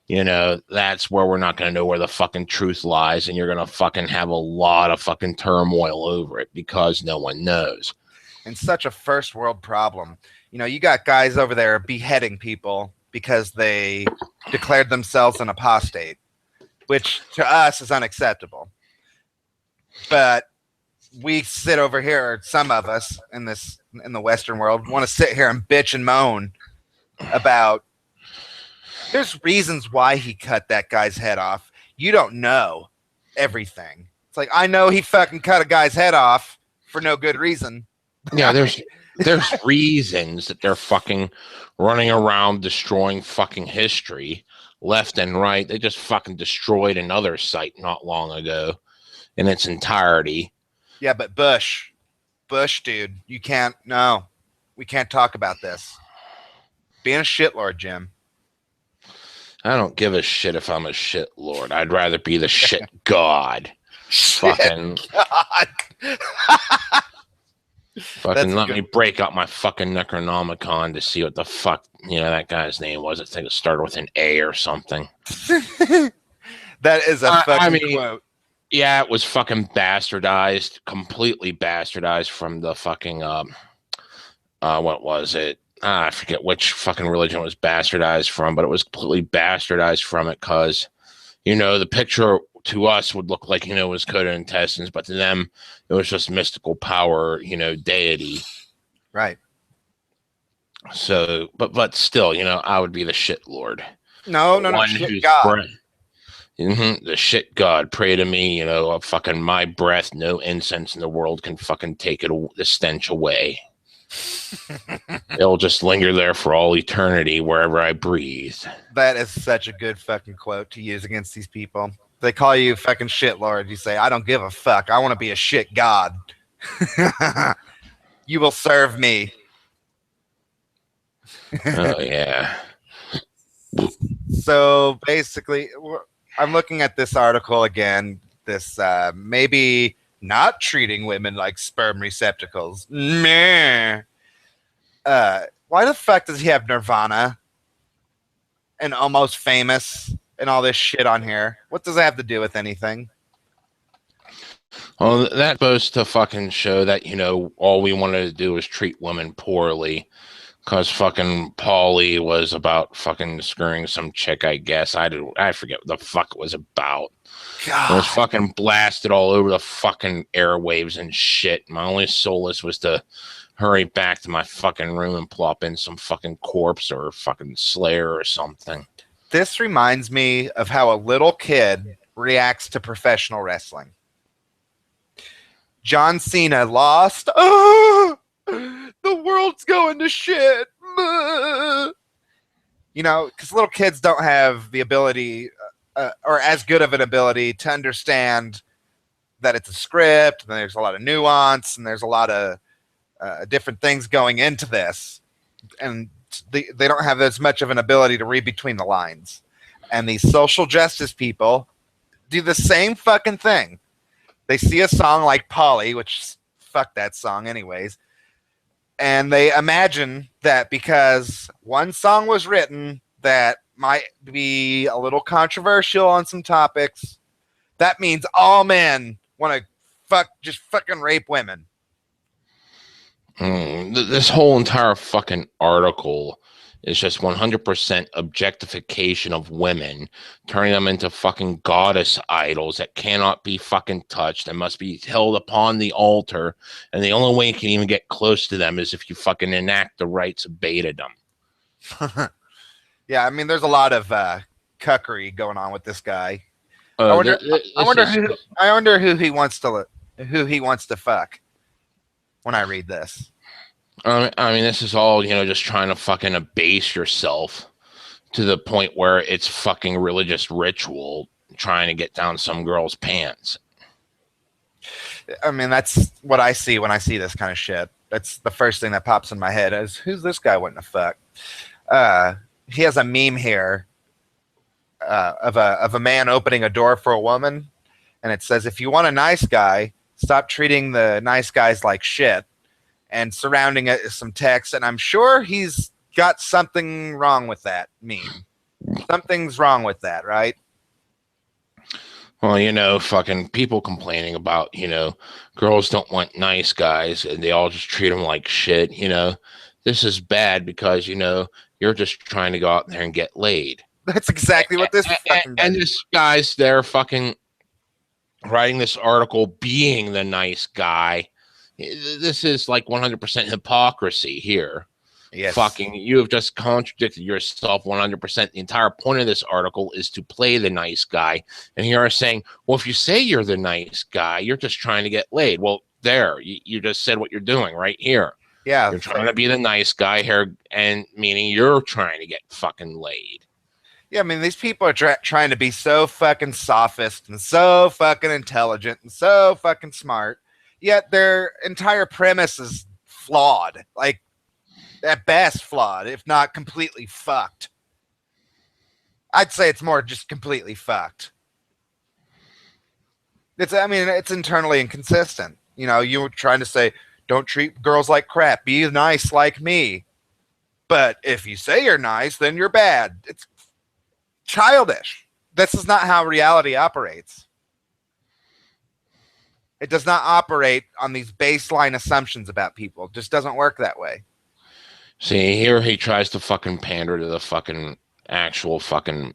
you know, that's where we're not going to know where the fucking truth lies, and you're going to fucking have a lot of fucking turmoil over it because no one knows. And such a first world problem. You know, you got guys over there beheading people because they declared themselves an apostate, which to us is unacceptable. But we sit over here, some of us in the Western world want to sit here and bitch and moan about there's reasons why he cut that guy's head off. You don't know everything. It's like, I know he fucking cut a guy's head off for no good reason. Yeah, there's reasons that they're fucking running around destroying fucking history left and right. They just fucking destroyed another site not long ago in its entirety. Yeah, but Bush, dude, we can't talk about this. Being a shitlord, Jim. I don't give a shit if I'm a shit lord. I'd rather be the shit god. Fucking God. fucking let me break out my fucking Necronomicon to see what the fuck, you know, that guy's name was. I think it started with an A or something. That is a fucking quote. Yeah, it was fucking bastardized, completely bastardized from the fucking what was it? I forget which fucking religion it was bastardized from, but it was completely bastardized from it because, you know, the picture to us would look like, you know, it was coated in intestines, but to them it was just mystical power, you know, deity. Right. So, but still, you know, I would be the shit lord. No, shit God. The shit God, pray to me, you know, fucking my breath, no incense in the world can fucking take the stench away. It'll just linger there for all eternity wherever I breathe. That is such a good fucking quote to use against these people. They call you fucking shit lord. You say, I don't give a fuck. I want to be a shit God. You will serve me. Oh, yeah. So basically, I'm looking at this article again. This maybe not treating women like sperm receptacles. Meh. Why the fuck does he have Nirvana and Almost Famous and all this shit on here? What does that have to do with anything? Well, that goes to fucking show that, you know, all we wanted to do was treat women poorly. Because fucking Paulie was about fucking screwing some chick, I guess. I forget what the fuck it was about. God. It was fucking blasted all over the fucking airwaves and shit. My only solace was to hurry back to my fucking room and plop in some fucking corpse or fucking Slayer or something. This reminds me of how a little kid reacts to professional wrestling. John Cena lost. Oh! The world's going to shit. You know, because little kids don't have the ability or as good of an ability to understand that it's a script and there's a lot of nuance and there's a lot of different things going into this. And they don't have as much of an ability to read between the lines. And these social justice people do the same fucking thing. They see a song like Polly, which fuck that song anyways. And they imagine that because one song was written that might be a little controversial on some topics, that means all men want to just fucking rape women. This whole entire fucking article is just 100% objectification of women, turning them into fucking goddess idols that cannot be fucking touched and must be held upon the altar. And the only way you can even get close to them is if you fucking enact the rites of betadom. Yeah, I mean, there's a lot of cuckery going on with this guy. I wonder who he wants to fuck when I read this. I mean, this is all, you know, just trying to fucking abase yourself to the point where it's fucking religious ritual trying to get down some girl's pants. I mean, that's what I see when I see this kind of shit. That's the first thing that pops in my head is, who's this guy wanting to fuck? He has a meme here of a man opening a door for a woman, and it says, if you want a nice guy, stop treating the nice guys like shit, and surrounding it is some text, and I'm sure he's got something wrong with that meme. Something's wrong with that, right? Well, you know, fucking people complaining about, you know, girls don't want nice guys and they all just treat them like shit. You know, this is bad because, you know, you're just trying to go out there and get laid. That's exactly what this fucking and this guy's there fucking writing this article being the nice guy. This is like 100% hypocrisy here. Yes. Fucking, you have just contradicted yourself 100%. The entire point of this article is to play the nice guy. And here are saying, well, if you say you're the nice guy, you're just trying to get laid. Well, there, you just said what you're doing right here. Yeah. You're trying to be the nice guy here, and meaning you're trying to get fucking laid. Yeah, I mean, these people are trying to be so fucking sophist and so fucking intelligent and so fucking smart, yet their entire premise is flawed. Like, at best flawed, if not completely fucked. I'd say it's more just completely fucked. It's internally inconsistent. You know, you were trying to say, don't treat girls like crap, be nice like me. But if you say you're nice, then you're bad. It's childish. This is not how reality operates. It does not operate on these baseline assumptions about people. It just doesn't work that way. See, here he tries to fucking pander to the fucking actual fucking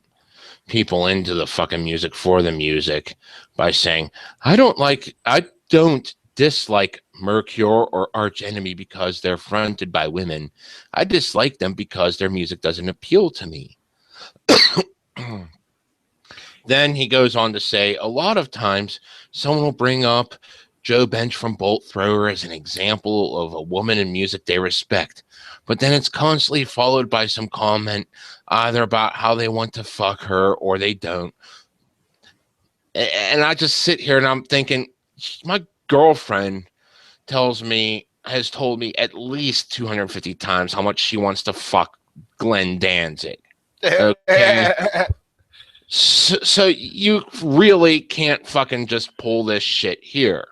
people into the fucking music for the music by saying, I don't dislike Mercure or Arch Enemy because they're fronted by women. I dislike them because their music doesn't appeal to me. Then he goes on to say, a lot of times someone will bring up Joe Bench from Bolt Thrower as an example of a woman in music they respect. But then it's constantly followed by some comment either about how they want to fuck her or they don't. And I just sit here and I'm thinking, my girlfriend has told me at least 250 times how much she wants to fuck Glenn Danzig. Okay. So you really can't fucking just pull this shit here.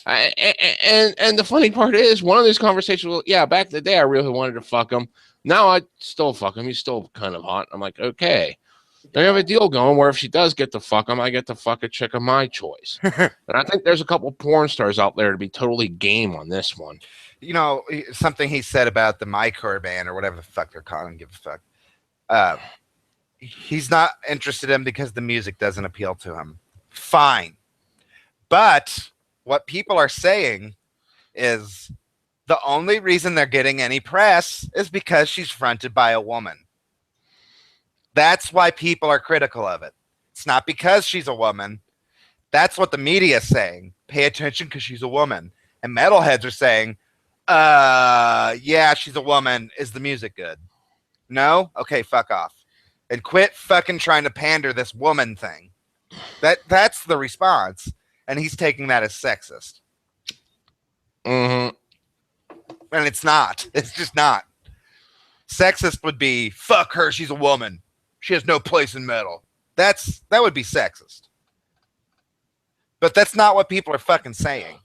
And the funny part is, one of these conversations, well, yeah, back in the day, I really wanted to fuck him. Now I still fuck him. He's still kind of hot. I'm like, okay. They have a deal going where if she does get to fuck him, I get to fuck a chick of my choice. And I think there's a couple porn stars out there to be totally game on this one. You know, something he said about the MyCore band or whatever the fuck they're calling, give a fuck. He's not interested in because the music doesn't appeal to him. Fine. But what people are saying is the only reason they're getting any press is because she's fronted by a woman. That's why people are critical of it. It's not because she's a woman. That's what the media is saying. Pay attention because she's a woman. And metalheads are saying, yeah, she's a woman. Is the music good? No? Okay, fuck off. And quit fucking trying to pander this woman thing. That's the response. And he's taking that as sexist. Mm-hmm. And it's not. It's just not. Sexist would be, fuck her, she's a woman. She has no place in metal. That would be sexist. But that's not what people are fucking saying.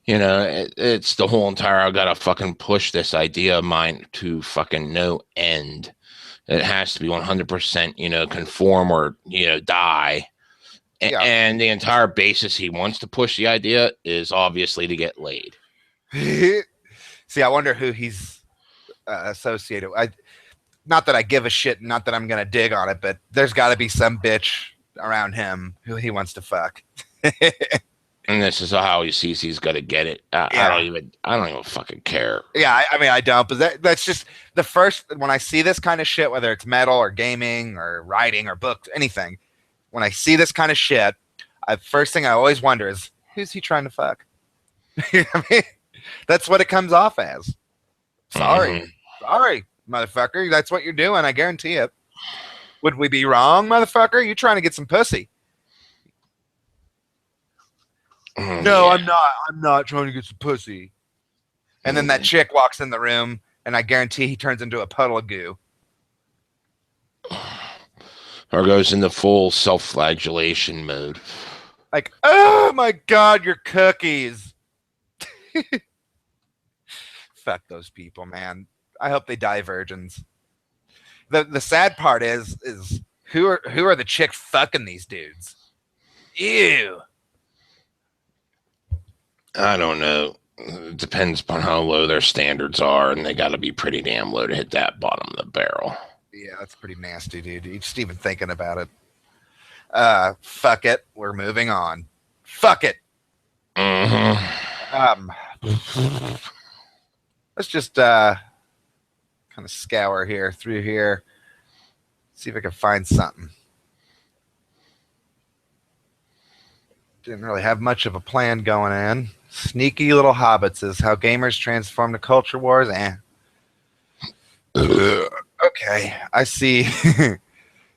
You know, it's the whole entire, I gotta fucking push this idea of mine to fucking no end. It has to be 100%, you know, conform or, you know, die. Yeah. And the entire basis he wants to push the idea is obviously to get laid. See, I wonder who he's associated with. Not that I give a shit, not that I'm going to dig on it, but there's got to be some bitch around him who he wants to fuck. And this is how he sees he's going to get it. I don't even fucking care. Yeah, I mean, I don't, but that's just the first, when I see this kind of shit, whether it's metal or gaming or writing or books, anything, when I see this kind of shit, first thing I always wonder is, who's he trying to fuck? You know what I mean? That's what it comes off as. Sorry, motherfucker. That's what you're doing. I guarantee it. Would we be wrong, motherfucker? You trying to get some pussy? No, Yeah. I'm not trying to get some pussy. And then that chick walks in the room, and I guarantee he turns into a puddle of goo. Or goes into full self-flagellation mode. Like, oh my God, your cookies. Fuck those people, man. I hope they die virgins. The sad part is who are the chicks fucking these dudes? Ew. I don't know. It depends upon how low their standards are, and they got to be pretty damn low to hit that bottom of the barrel. Yeah, that's pretty nasty, dude. Just even thinking about it. Fuck it. We're moving on. Fuck it. Mm-hmm. Let's just kind of scour here through here. See if I can find something. Didn't really have much of a plan going in. Sneaky little hobbits is how gamers transform the culture wars. Okay, I see.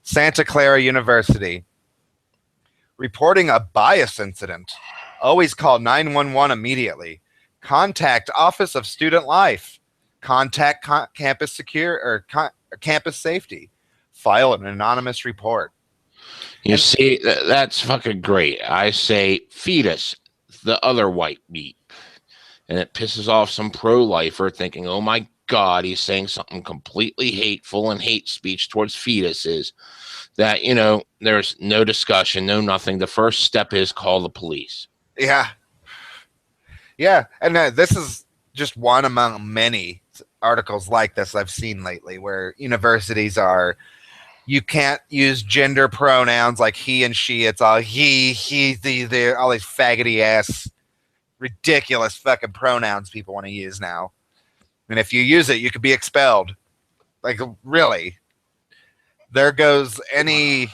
Santa Clara University reporting a bias incident. Always call 911 immediately. Contact Office of Student Life. Contact campus secure or campus safety. File an anonymous report. You see, that's fucking great. I say fetus, the other white meat. And it pisses off some pro-lifer thinking, oh my God, he's saying something completely hateful and hate speech towards fetuses. That, you know, there's no discussion, no nothing. The first step is call the police. Yeah. Yeah. And this is just one among many articles like this I've seen lately where universities are, you can't use gender pronouns like he and she. It's all he, they, all these faggoty ass, ridiculous fucking pronouns people want to use now. And if you use it, you could be expelled. Like, really. There goes any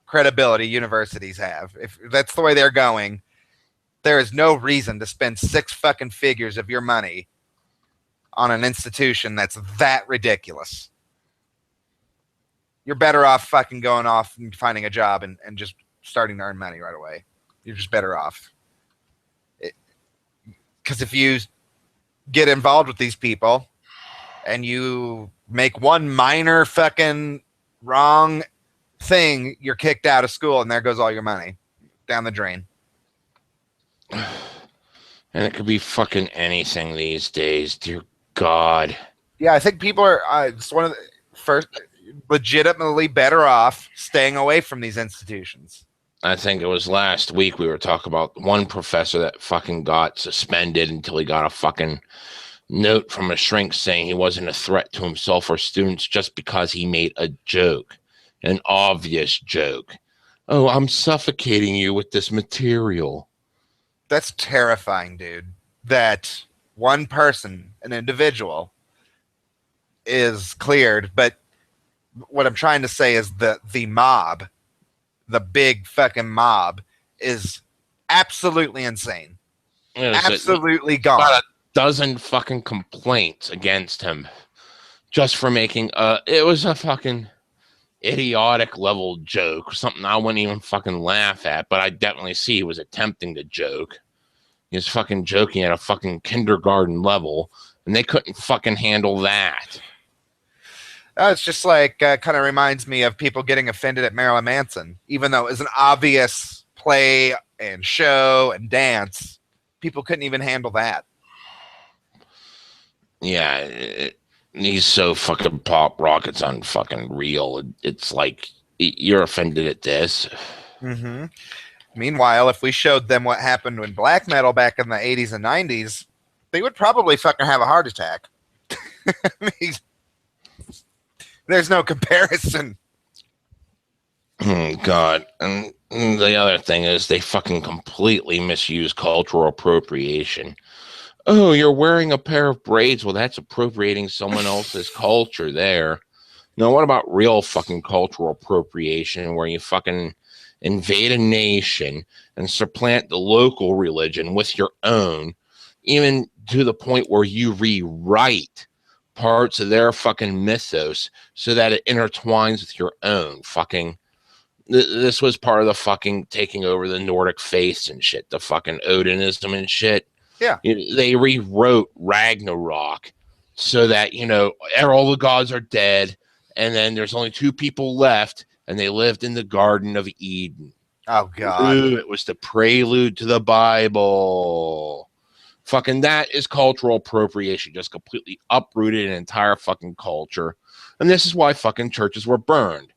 credibility universities have. If that's the way they're going, there is no reason to spend 6 fucking figures of your money on an institution that's that ridiculous. You're better off fucking going off and finding a job and just starting to earn money right away. You're just better off. Because if you get involved with these people and you make one minor fucking wrong thing, you're kicked out of school and there goes all your money down the drain. And it could be fucking anything these days. Dear God. Yeah, I think people are it's one of the first legitimately better off staying away from these institutions. I think it was last week we were talking about one professor that fucking got suspended until he got a fucking note from a shrink saying he wasn't a threat to himself or students just because he made a joke, an obvious joke. Oh, I'm suffocating you with this material. That's terrifying, dude. That one person, an individual, is cleared, but what I'm trying to say is that the mob, the big fucking mob, is absolutely insane. Absolutely gone. About a dozen fucking complaints against him just for making it was a fucking idiotic level joke, something I wouldn't even fucking laugh at, but I definitely see he was attempting to joke. He was fucking joking at a fucking kindergarten level, and they couldn't fucking handle that. It's just like kind of reminds me of people getting offended at Marilyn Manson, even though it was an obvious play and show and dance. People couldn't even handle that. Yeah, he's so fucking pop rock. It's unfucking real. It's like you're offended at this. Mm-hmm. Meanwhile, if we showed them what happened in black metal back in the 80s and 90s, they would probably fucking have a heart attack. There's no comparison. God. And the other thing is they fucking completely misuse cultural appropriation. Oh, you're wearing a pair of braids. Well, that's appropriating someone else's culture there. Now, what about real fucking cultural appropriation where you fucking invade a nation and supplant the local religion with your own, even to the point where you rewrite parts of their fucking mythos so that it intertwines with your own fucking, this was part of the fucking taking over the Nordic faiths and shit, the fucking Odinism and shit. Yeah. They rewrote Ragnarok so that, all the gods are dead, and then there's only two people left, and they lived in the Garden of Eden. Oh, God. Ooh, it was the prelude to the Bible. Fucking that is cultural appropriation, just completely uprooted an entire fucking culture. And this is why fucking churches were burned.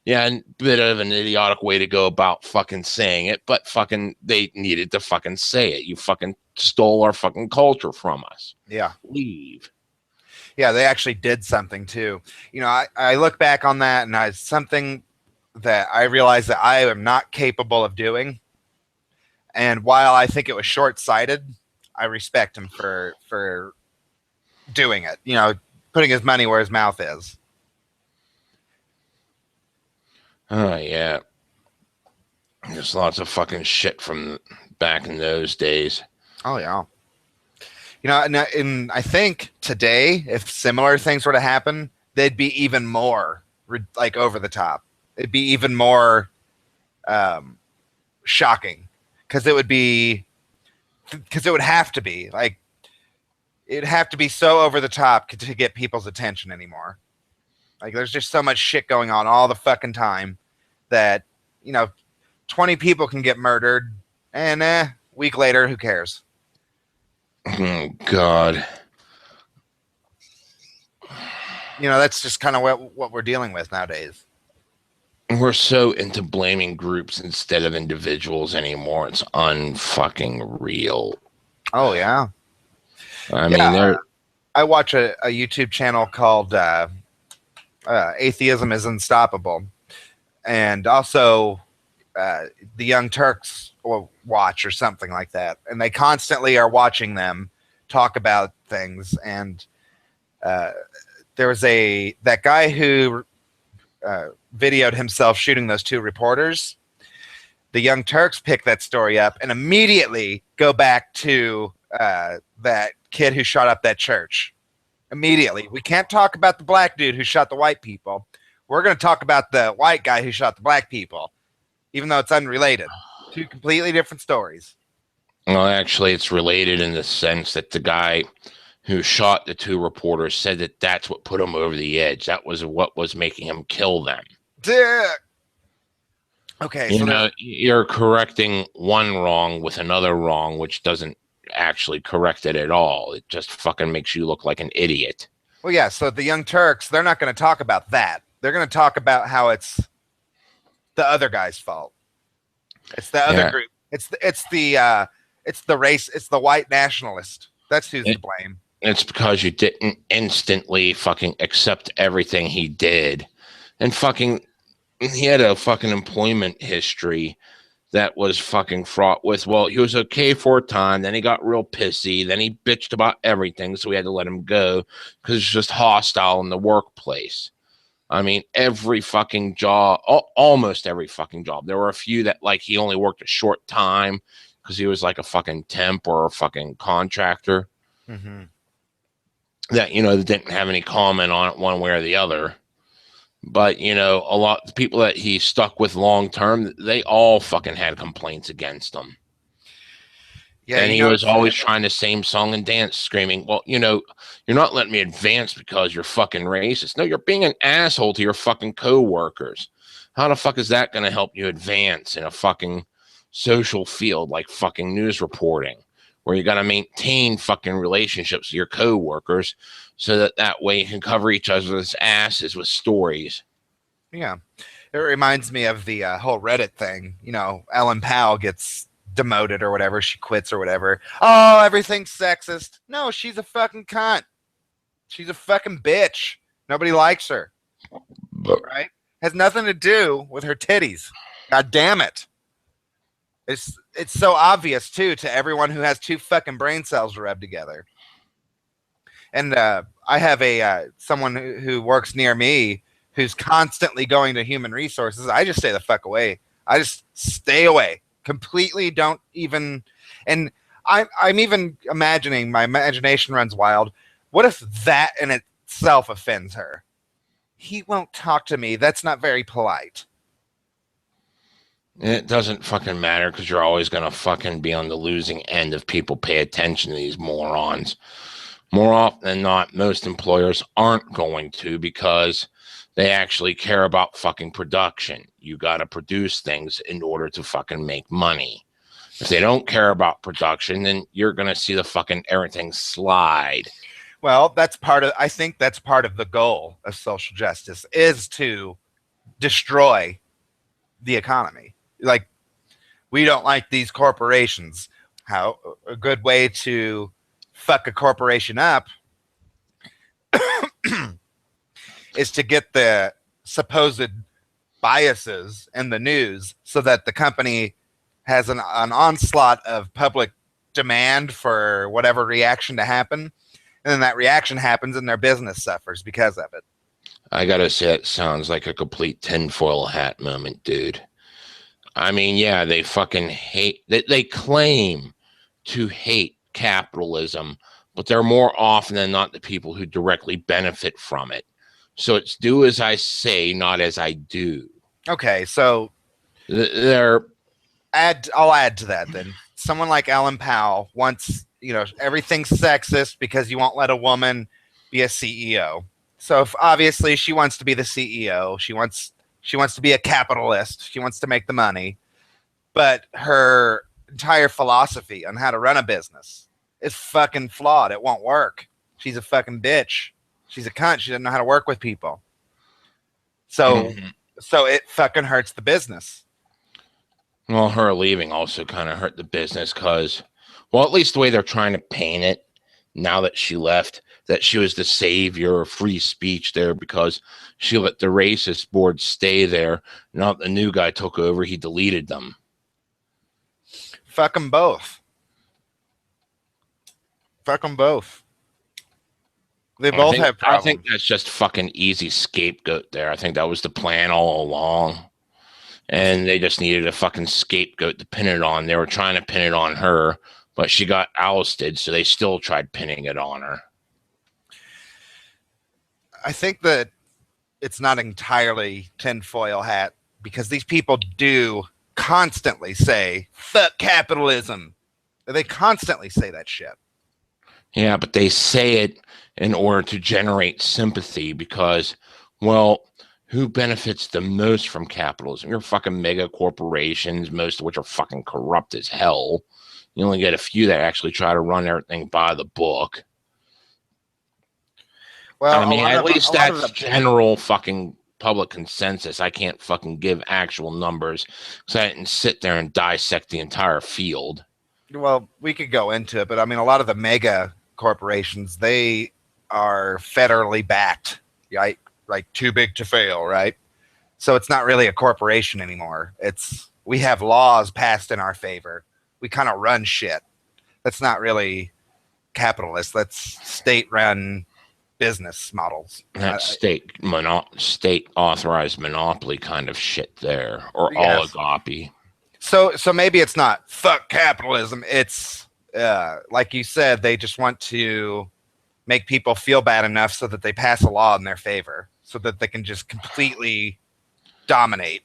Yeah, and a bit of an idiotic way to go about fucking saying it, but fucking they needed to fucking say it. You fucking stole our fucking culture from us. Yeah. Leave. Yeah, they actually did something too. I look back on that, and it's something that I realized that I am not capable of doing. And while I think it was short-sighted, I respect him for doing it. Putting his money where his mouth is. Oh, yeah. There's lots of fucking shit from back in those days. Oh, yeah. And I think today, if similar things were to happen, they'd be even more, like, over the top. It'd be even more shocking. Because it would have to be. Like, it'd have to be so over the top to get people's attention anymore. Like, there's just so much shit going on all the fucking time that, 20 people can get murdered, and a week later, who cares? Oh, God. That's just kind of what we're dealing with nowadays. We're so into blaming groups instead of individuals anymore. It's unfucking real. Oh, yeah. I mean, I watch a YouTube channel called Atheism is Unstoppable. And also the Young Turks will watch or something like that. And they constantly are watching them talk about things. And there was that guy who videoed himself shooting those two reporters. The Young Turks pick that story up and immediately go back to that kid who shot up that church. Immediately. We can't talk about the black dude who shot the white people. We're going to talk about the white guy who shot the black people, even though it's unrelated. Two completely different stories. Well, actually, it's related in the sense that the guy who shot the two reporters said that that's what put him over the edge. That was what was making him kill them. Okay, you're correcting one wrong with another wrong, which doesn't actually correct it at all. It just fucking makes you look like an idiot. Well, yeah, so the Young Turks, they're not going to talk about that. They're going to talk about how it's the other guy's fault. It's the other group. It's the race. It's the white nationalist. That's who's to blame. It's because you didn't instantly fucking accept everything he did. And fucking, he had a fucking employment history that was fucking fraught with, well, he was okay for a time, then he got real pissy, then he bitched about everything, so we had to let him go because it's just hostile in the workplace. I mean, every fucking job, almost every fucking job. There were a few that, like, he only worked a short time because he was like a fucking temp or a fucking contractor. Mm-hmm. That, they didn't have any comment on it one way or the other. But, a lot of the people that he stuck with long term, they all fucking had complaints against him. Yeah, and he was always trying to sing song and dance, screaming, well, you're not letting me advance because you're fucking racist. No, you're being an asshole to your fucking co-workers. How the fuck is that going to help you advance in a fucking social field like fucking news reporting, where you got to maintain fucking relationships with your co-workers so that way you can cover each other's asses with stories. Yeah. It reminds me of the whole Reddit thing. Ellen Powell gets demoted or whatever. She quits or whatever. Oh, everything's sexist. No, she's a fucking cunt. She's a fucking bitch. Nobody likes her. Right? Has nothing to do with her titties. God damn it. It's so obvious, too, to everyone who has two fucking brain cells rubbed together. And I have someone who works near me who's constantly going to human resources. I just stay the fuck away. I just stay away. Completely don't even. And I'm even imagining, my imagination runs wild. What if that in itself offends her? He won't talk to me. That's not very polite. It doesn't fucking matter because you're always going to fucking be on the losing end if people pay attention to these morons. More often than not, most employers aren't going to because they actually care about fucking production. You got to produce things in order to fucking make money. If they don't care about production, then you're going to see the fucking everything slide. Well, I think that's part of the goal of social justice is to destroy the economy. Like, we don't like these corporations. How a good way to fuck a corporation up is to get the supposed biases in the news so that the company has an onslaught of public demand for whatever reaction to happen. And then that reaction happens and their business suffers because of it. I gotta say, it sounds like a complete tinfoil hat moment, dude. I mean, yeah, they fucking hate, they claim to hate capitalism, but they're more often than not the people who directly benefit from it. So it's do as I say, not as I do. Okay, so They're I'll add to that then. Someone like Ellen Powell wants, everything's sexist because you won't let a woman be a CEO. So if obviously she wants to be the CEO, she wants to be a capitalist, she wants to make the money, but her entire philosophy on how to run a business is fucking flawed. It won't work. She's a fucking bitch. She's a cunt. She doesn't know how to work with people. So so it fucking hurts the business. Well, her leaving also kind of hurt the business because, well, at least the way they're trying to paint it now that she left, that she was the savior of free speech there because she let the racist board stay there. Now that the new guy took over, he deleted them. Fuck them both. Fuck them both. They both have problems. I think that's just fucking easy scapegoat there. I think that was the plan all along. And they just needed a fucking scapegoat to pin it on. They were trying to pin it on her, but she got ousted, so they still tried pinning it on her. I think that it's not entirely tinfoil hat because these people do constantly say, fuck capitalism. They constantly say that shit. Yeah, but they say it in order to generate sympathy because, well, who benefits the most from capitalism? Your fucking mega corporations, most of which are fucking corrupt as hell. You only get a few that actually try to run everything by the book. Well, I mean, at least that's general fucking public consensus. I can't fucking give actual numbers because I didn't sit there and dissect the entire field. Well, we could go into it, but I mean, a lot of the mega corporations, they are federally backed, right? Like too big to fail, right? So it's not really a corporation anymore. We have laws passed in our favor. We kind of run shit. That's not really capitalist. That's state-run business models. That's state authorized monopoly kind of shit there, or yes. Oligopoly. So maybe it's not fuck capitalism. It's like you said, they just want to make people feel bad enough so that they pass a law in their favor, so that they can just completely dominate.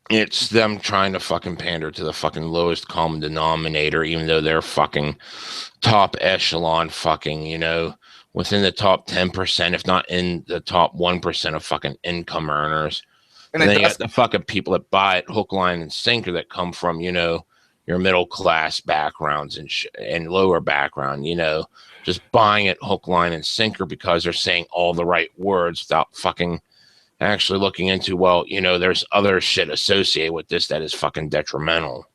It's them trying to fucking pander to the fucking lowest common denominator, even though they're fucking top echelon fucking, within the top 10%, if not in the top 1% of fucking income earners. And then you got the fucking people that buy it hook, line, and sinker that come from, your middle class backgrounds and lower background, just buying it hook, line, and sinker because they're saying all the right words without fucking actually looking into, well, there's other shit associated with this that is fucking detrimental.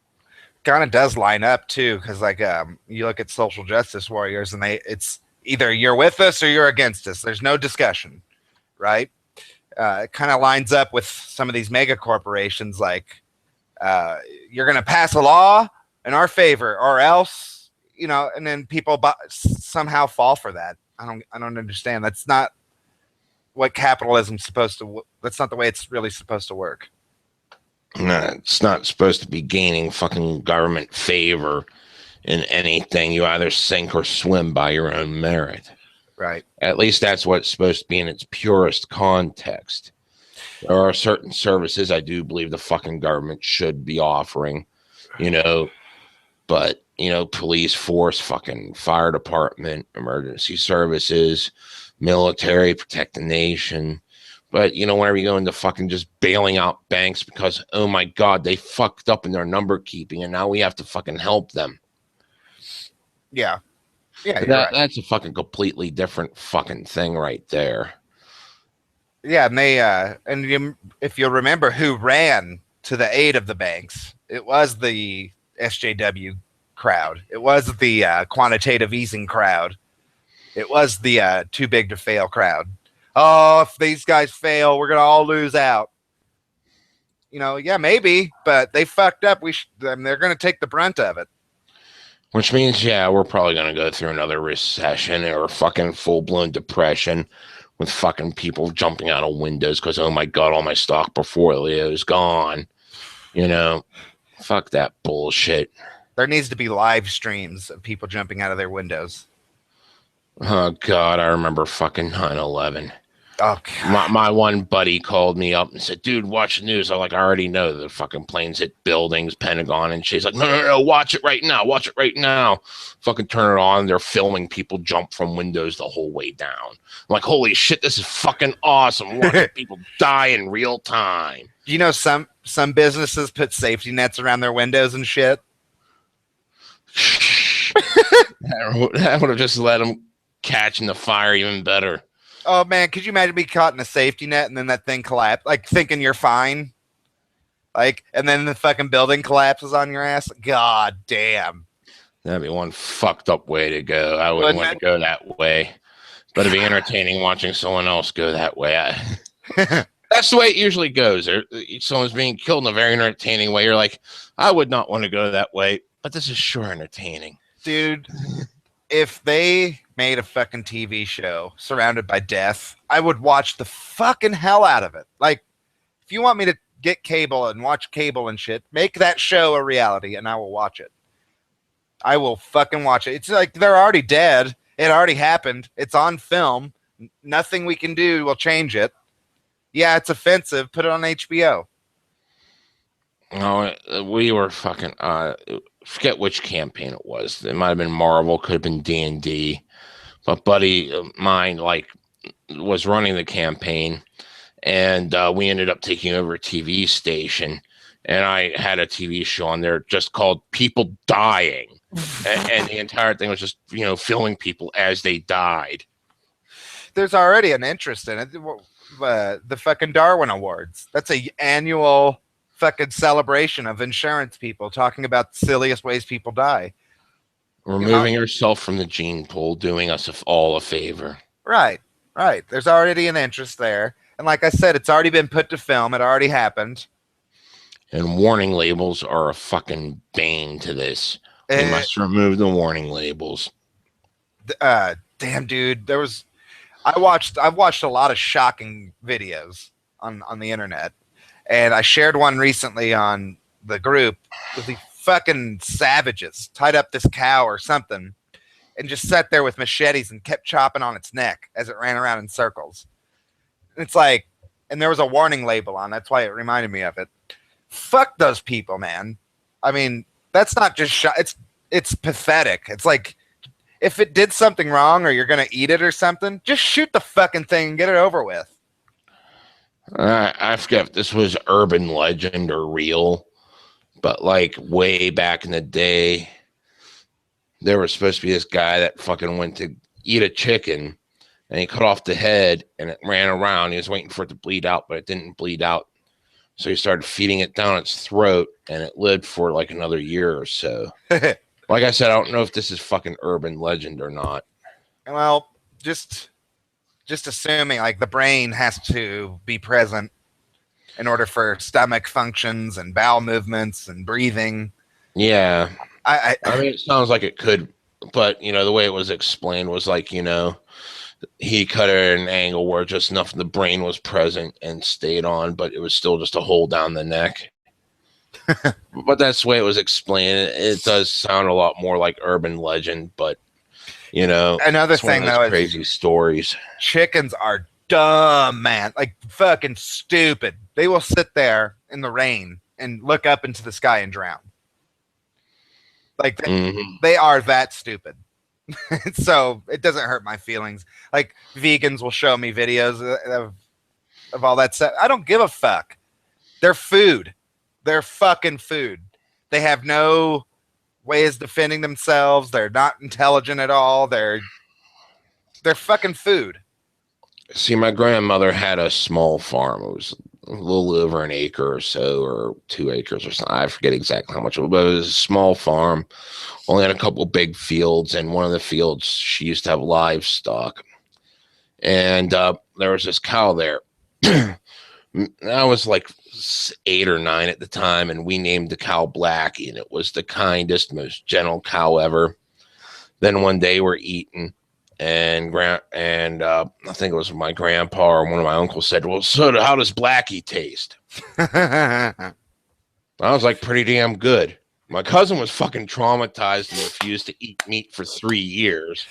Kind of does line up too, because like you look at social justice warriors and it's either you're with us or you're against us. There's no discussion, right? It kind of lines up with some of these mega corporations, like you're going to pass a law in our favor or else, and then people somehow fall for that. I don't understand. That's not what capitalism's supposed to. That's not the way it's really supposed to work. No, it's not supposed to be gaining fucking government favor in anything. You either sink or swim by your own merit. Right. At least that's what it's supposed to be in its purest context. There are certain services I do believe the fucking government should be offering, you know, but, police force, fucking fire department, emergency services, military, protect the nation. But, whenever you go into fucking just bailing out banks because, oh my God, they fucked up in their number keeping and now we have to fucking help them. Yeah. Yeah, you're right. That's a fucking completely different fucking thing right there. Yeah, and if you remember who ran to the aid of the banks, it was the SJW crowd. It was the quantitative easing crowd. It was the too big to fail crowd. Oh, if these guys fail, we're gonna all lose out. Yeah, maybe, but they fucked up. They're gonna take the brunt of it. Which means, yeah, we're probably gonna go through another recession or fucking full blown depression with fucking people jumping out of windows because, oh my God, all my stock portfolio is gone. Fuck that bullshit. There needs to be live streams of people jumping out of their windows. Oh God, I remember fucking 9/11. Oh, my one buddy called me up and said, dude, watch the news. I'm like, I already know the fucking planes hit buildings, Pentagon, and she's like, no, watch it right now. Fucking turn it on. They're filming people jump from windows the whole way down. I'm like, holy shit, this is fucking awesome. Watching people die in real time. Some businesses put safety nets around their windows and shit. That would have just let them catch in the fire even better. Oh man, could you imagine being caught in a safety net and then that thing collapse, like thinking you're fine, and then the fucking building collapses on your ass? God damn. That'd be one fucked up way to go. I wouldn't want to go that way, but it'd be entertaining watching someone else go that way. That's the way it usually goes. Someone's being killed in a very entertaining way. You're like, I would not want to go that way, but this is sure entertaining. Dude, if they made a fucking TV show surrounded by death, I would watch the fucking hell out of it. Like, if you want me to get cable and watch cable and shit, make that show a reality and I will watch it. I will fucking watch it. It's like they're already dead. It already happened. It's on film. Nothing we can do will change it. Yeah, it's offensive. Put it on HBO. No, we were fucking forget which campaign it was. It might have been Marvel, could have been D&D. But buddy of mine was running the campaign, and we ended up taking over a TV station, and I had a TV show on there just called People Dying, and the entire thing was just filming people as they died. There's already an interest in it. The fucking Darwin Awards. That's a annual fucking celebration of insurance people talking about the silliest ways people die. Removing yourself from the gene pool, doing us all a favor. Right. There's already an interest there. And like I said, it's already been put to film. It already happened. And warning labels are a fucking bane to this. We must remove the warning labels. Damn, dude. I've watched a lot of shocking videos on the internet. And I shared one recently on the group with the fucking savages tied up this cow or something and just sat there with machetes and kept chopping on its neck as it ran around in circles. It's like, and there was a warning label on. That's why it reminded me of it. Fuck those people, man. I mean, that's not just it's pathetic. It's like, if it did something wrong or you're going to eat it or something, just shoot the fucking thing and get it over with. I forget if this was urban legend or real, but like way back in the day, there was supposed to be this guy that fucking went to eat a chicken and he cut off the head and it ran around. He was waiting for it to bleed out, but it didn't bleed out. So he started feeding it down its throat and it lived for like another year or so. Like I said, I don't know if this is fucking urban legend or not. Well, just assuming like the brain has to be present in order for stomach functions and bowel movements and breathing. Yeah. I mean, it sounds like it could, but the way it was explained was like, he cut it at an angle where just enough of the brain was present and stayed on, but it was still just a hole down the neck. But that's the way it was explained. It does sound a lot more like urban legend, but another thing though is crazy stories. Chickens are dumb, man. Like fucking stupid. They will sit there in the rain and look up into the sky and drown. Like they are that stupid. So it doesn't hurt my feelings. Like vegans will show me videos of all that stuff. I don't give a fuck. They're food. They're fucking food. They have no ways of defending themselves. They're not intelligent at all. They're fucking food. See, my grandmother had a small farm. It was a little over an acre or so, or 2 acres or something. I forget exactly how much, but it was a small farm. Only had a couple big fields, and one of the fields she used to have livestock. And there was this cow there. I was like 8 or 9 at the time, and we named the cow Blackie, and it was the kindest, most gentle cow ever. Then one day we're eating, and I think it was my grandpa or one of my uncles said, "Well, so how does Blackie taste?" I was like, "Pretty damn good." My cousin was fucking traumatized and refused to eat meat for 3 years.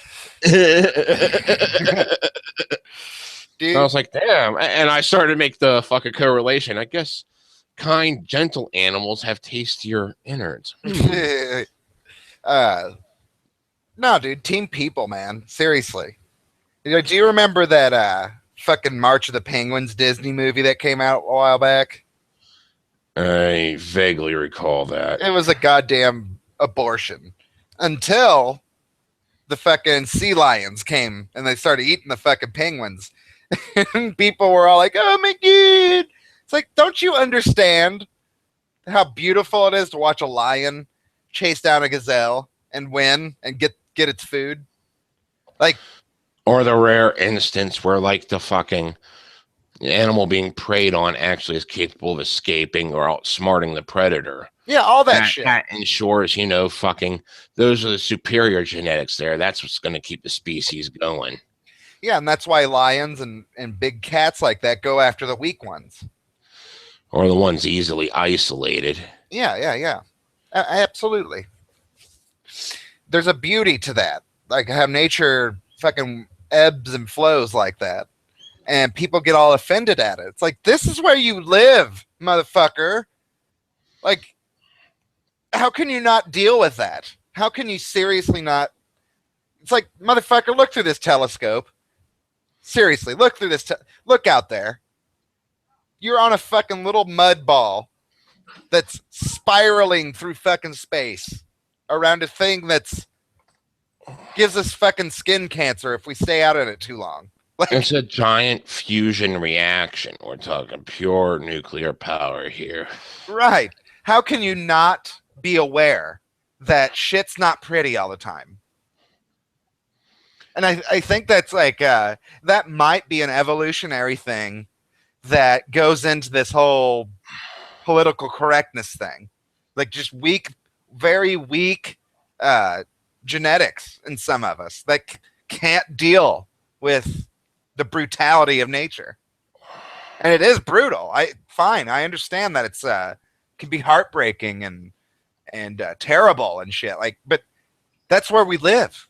Dude. I was like, damn. And I started to make the fucking correlation. I guess kind, gentle animals have tastier innards. No, dude. Team People, man. Seriously. Do you remember that fucking March of the Penguins Disney movie that came out a while back? I vaguely recall that. It was a goddamn abortion. Until the fucking sea lions came and they started eating the fucking penguins. And people were all like, oh my god. It's like, don't you understand how beautiful it is to watch a lion chase down a gazelle and win and get its food? Like, or the rare instance where like the fucking animal being preyed on actually is capable of escaping or outsmarting the predator. Yeah, all that shit. That ensures, fucking those are the superior genetics there. That's what's going to keep the species going. Yeah, and that's why lions and big cats like that go after the weak ones. Or the ones easily isolated. Yeah. Absolutely. There's a beauty to that. Like how nature fucking ebbs and flows like that. And people get all offended at it. It's like, this is where you live, motherfucker. Like, how can you not deal with that? How can you seriously not? It's like, motherfucker, look through this telescope. Seriously, look through this. Look out there. You're on a fucking little mud ball that's spiraling through fucking space around a thing that's gives us fucking skin cancer if we stay out in it too long. Like, it's a giant fusion reaction. We're talking pure nuclear power here. Right. How can you not be aware that shit's not pretty all the time? And I think that's like, that might be an evolutionary thing that goes into this whole political correctness thing. Like just weak, very weak genetics in some of us that can't deal with the brutality of nature. And it is brutal. I understand that it's can be heartbreaking and terrible and shit. Like, but that's where we live.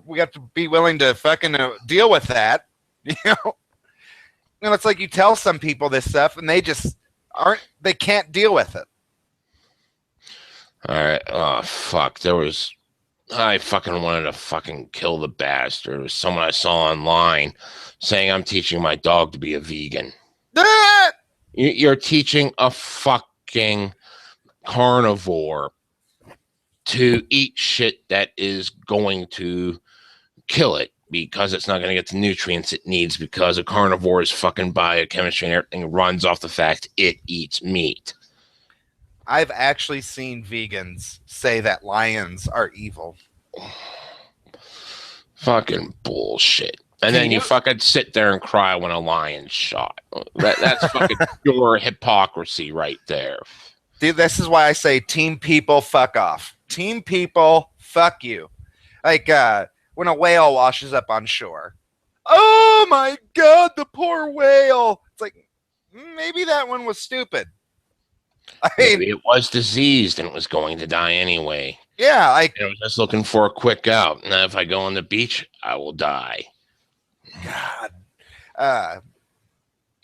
We have to be willing to fucking deal with that. It's like you tell some people this stuff and they just they can't deal with it. All right. Oh, fuck. I fucking wanted to fucking kill the bastard. There was someone I saw online saying I'm teaching my dog to be a vegan. You're teaching a fucking carnivore to eat shit that is going to kill it because it's not going to get the nutrients it needs because a carnivore's fucking biochemistry and everything runs off the fact it eats meat. I've actually seen vegans say that lions are evil. Fucking bullshit. And then you fucking sit there and cry when a lion's shot. That's fucking pure hypocrisy right there. Dude, this is why I say Team People, fuck off. Team People, fuck you. Like when a whale washes up on shore. Oh my God, the poor whale. It's like, maybe that one was stupid. Maybe it was diseased and it was going to die anyway. Yeah, like it was just looking for a quick out. Now, if I go on the beach, I will die. God, uh,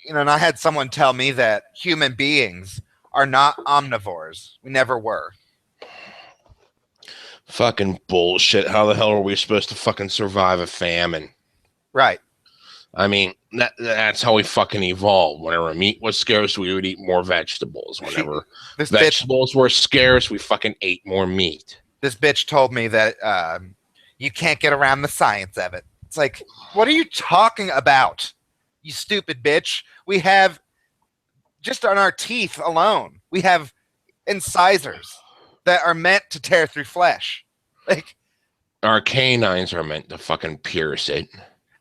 and I had someone tell me that human beings are not omnivores. We never were. Fucking bullshit. How the hell are we supposed to fucking survive a famine? Right. I mean, that's how we fucking evolved. Whenever meat was scarce, we would eat more vegetables. Whenever vegetables were scarce, we fucking ate more meat. This bitch told me that you can't get around the science of it. It's like, what are you talking about, you stupid bitch? We have, just on our teeth alone, we have incisors that are meant to tear through flesh. Like, our canines are meant to fucking pierce it.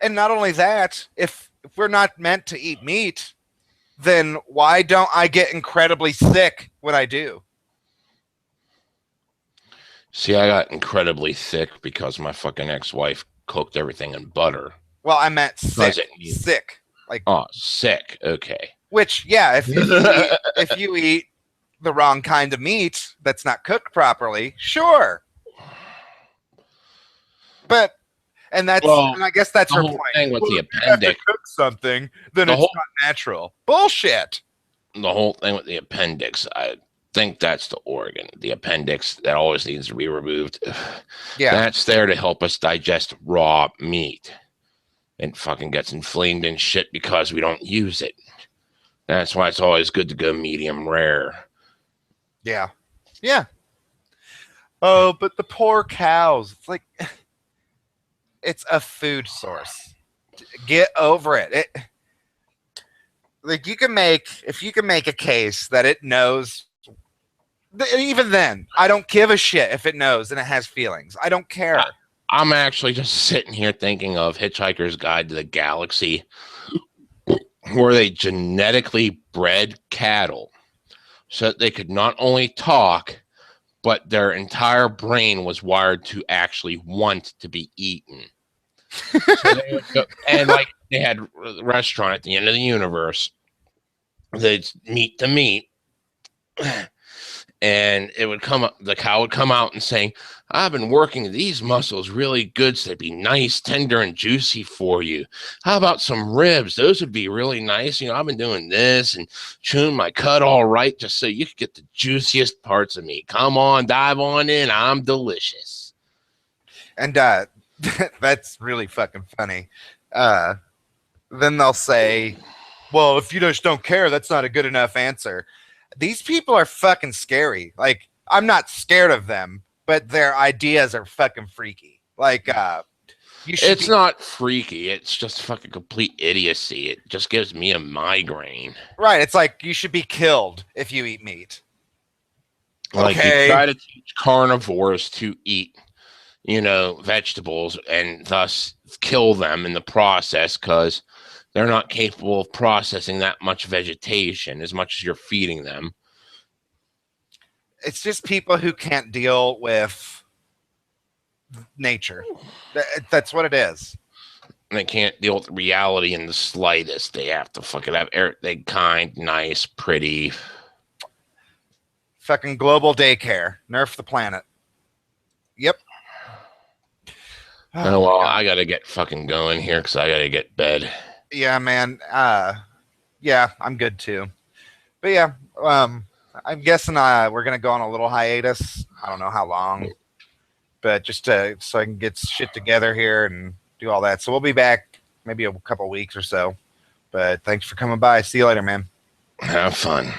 And not only that, if we're not meant to eat meat, then why don't I get incredibly sick when I do? See, I got incredibly thick because my fucking ex-wife cooked everything in butter. Well, I meant sick. Sick. Like, oh, sick. Okay. Which, yeah, if you eat the wrong kind of meat that's not cooked properly, sure. But and I guess that's her point. Thing with the appendix, cook something, then it's not natural. Bullshit. The whole thing with the appendix, I think that's the organ, the appendix that always needs to be removed. Yeah, that's there to help us digest raw meat. It fucking gets inflamed and shit because we don't use it. That's why it's always good to go medium rare. Yeah, yeah. Oh, but the poor cows. It's like, it's a food source. Get over it. Like, if you can make a case that it knows, even then, I don't give a shit if it knows and it has feelings. I don't care. I'm actually just sitting here thinking of Hitchhiker's Guide to the Galaxy, where they genetically bred cattle so that they could not only talk, but their entire brain was wired to actually want to be eaten. So they would go, and like they had a restaurant at the end of the universe, they'd meat to meat, and it would come up, the cow would come out and saying, I've been working these muscles really good so they'd be nice, tender, and juicy for you. How about some ribs? Those would be really nice. I've been doing this and chewing my cut all right just so you could get the juiciest parts of me. Come on, dive on in. I'm delicious. And that's really fucking funny. Then they'll say, well, if you just don't care, that's not a good enough answer. These people are fucking scary. Like, I'm not scared of them, but their ideas are fucking freaky. Like, it's not freaky. It's just fucking complete idiocy. It just gives me a migraine. Right. It's like, you should be killed if you eat meat. Like, you try to teach carnivores to eat, vegetables and thus kill them in the process because they're not capable of processing that much vegetation as much as you're feeding them. It's just people who can't deal with nature. That's what it is. And they can't deal with reality in the slightest. They have to fucking have everything kind, nice, pretty. Fucking global daycare. Nerf the planet. Yep. Oh, well, God. I gotta get fucking going here because I gotta get bed. Yeah, man. Yeah, I'm good too. But yeah, I'm guessing we're gonna go on a little hiatus. I don't know how long, but just so I can get shit together here and do all that. So we'll be back maybe a couple weeks or so. But thanks for coming by. See you later, man. Have fun.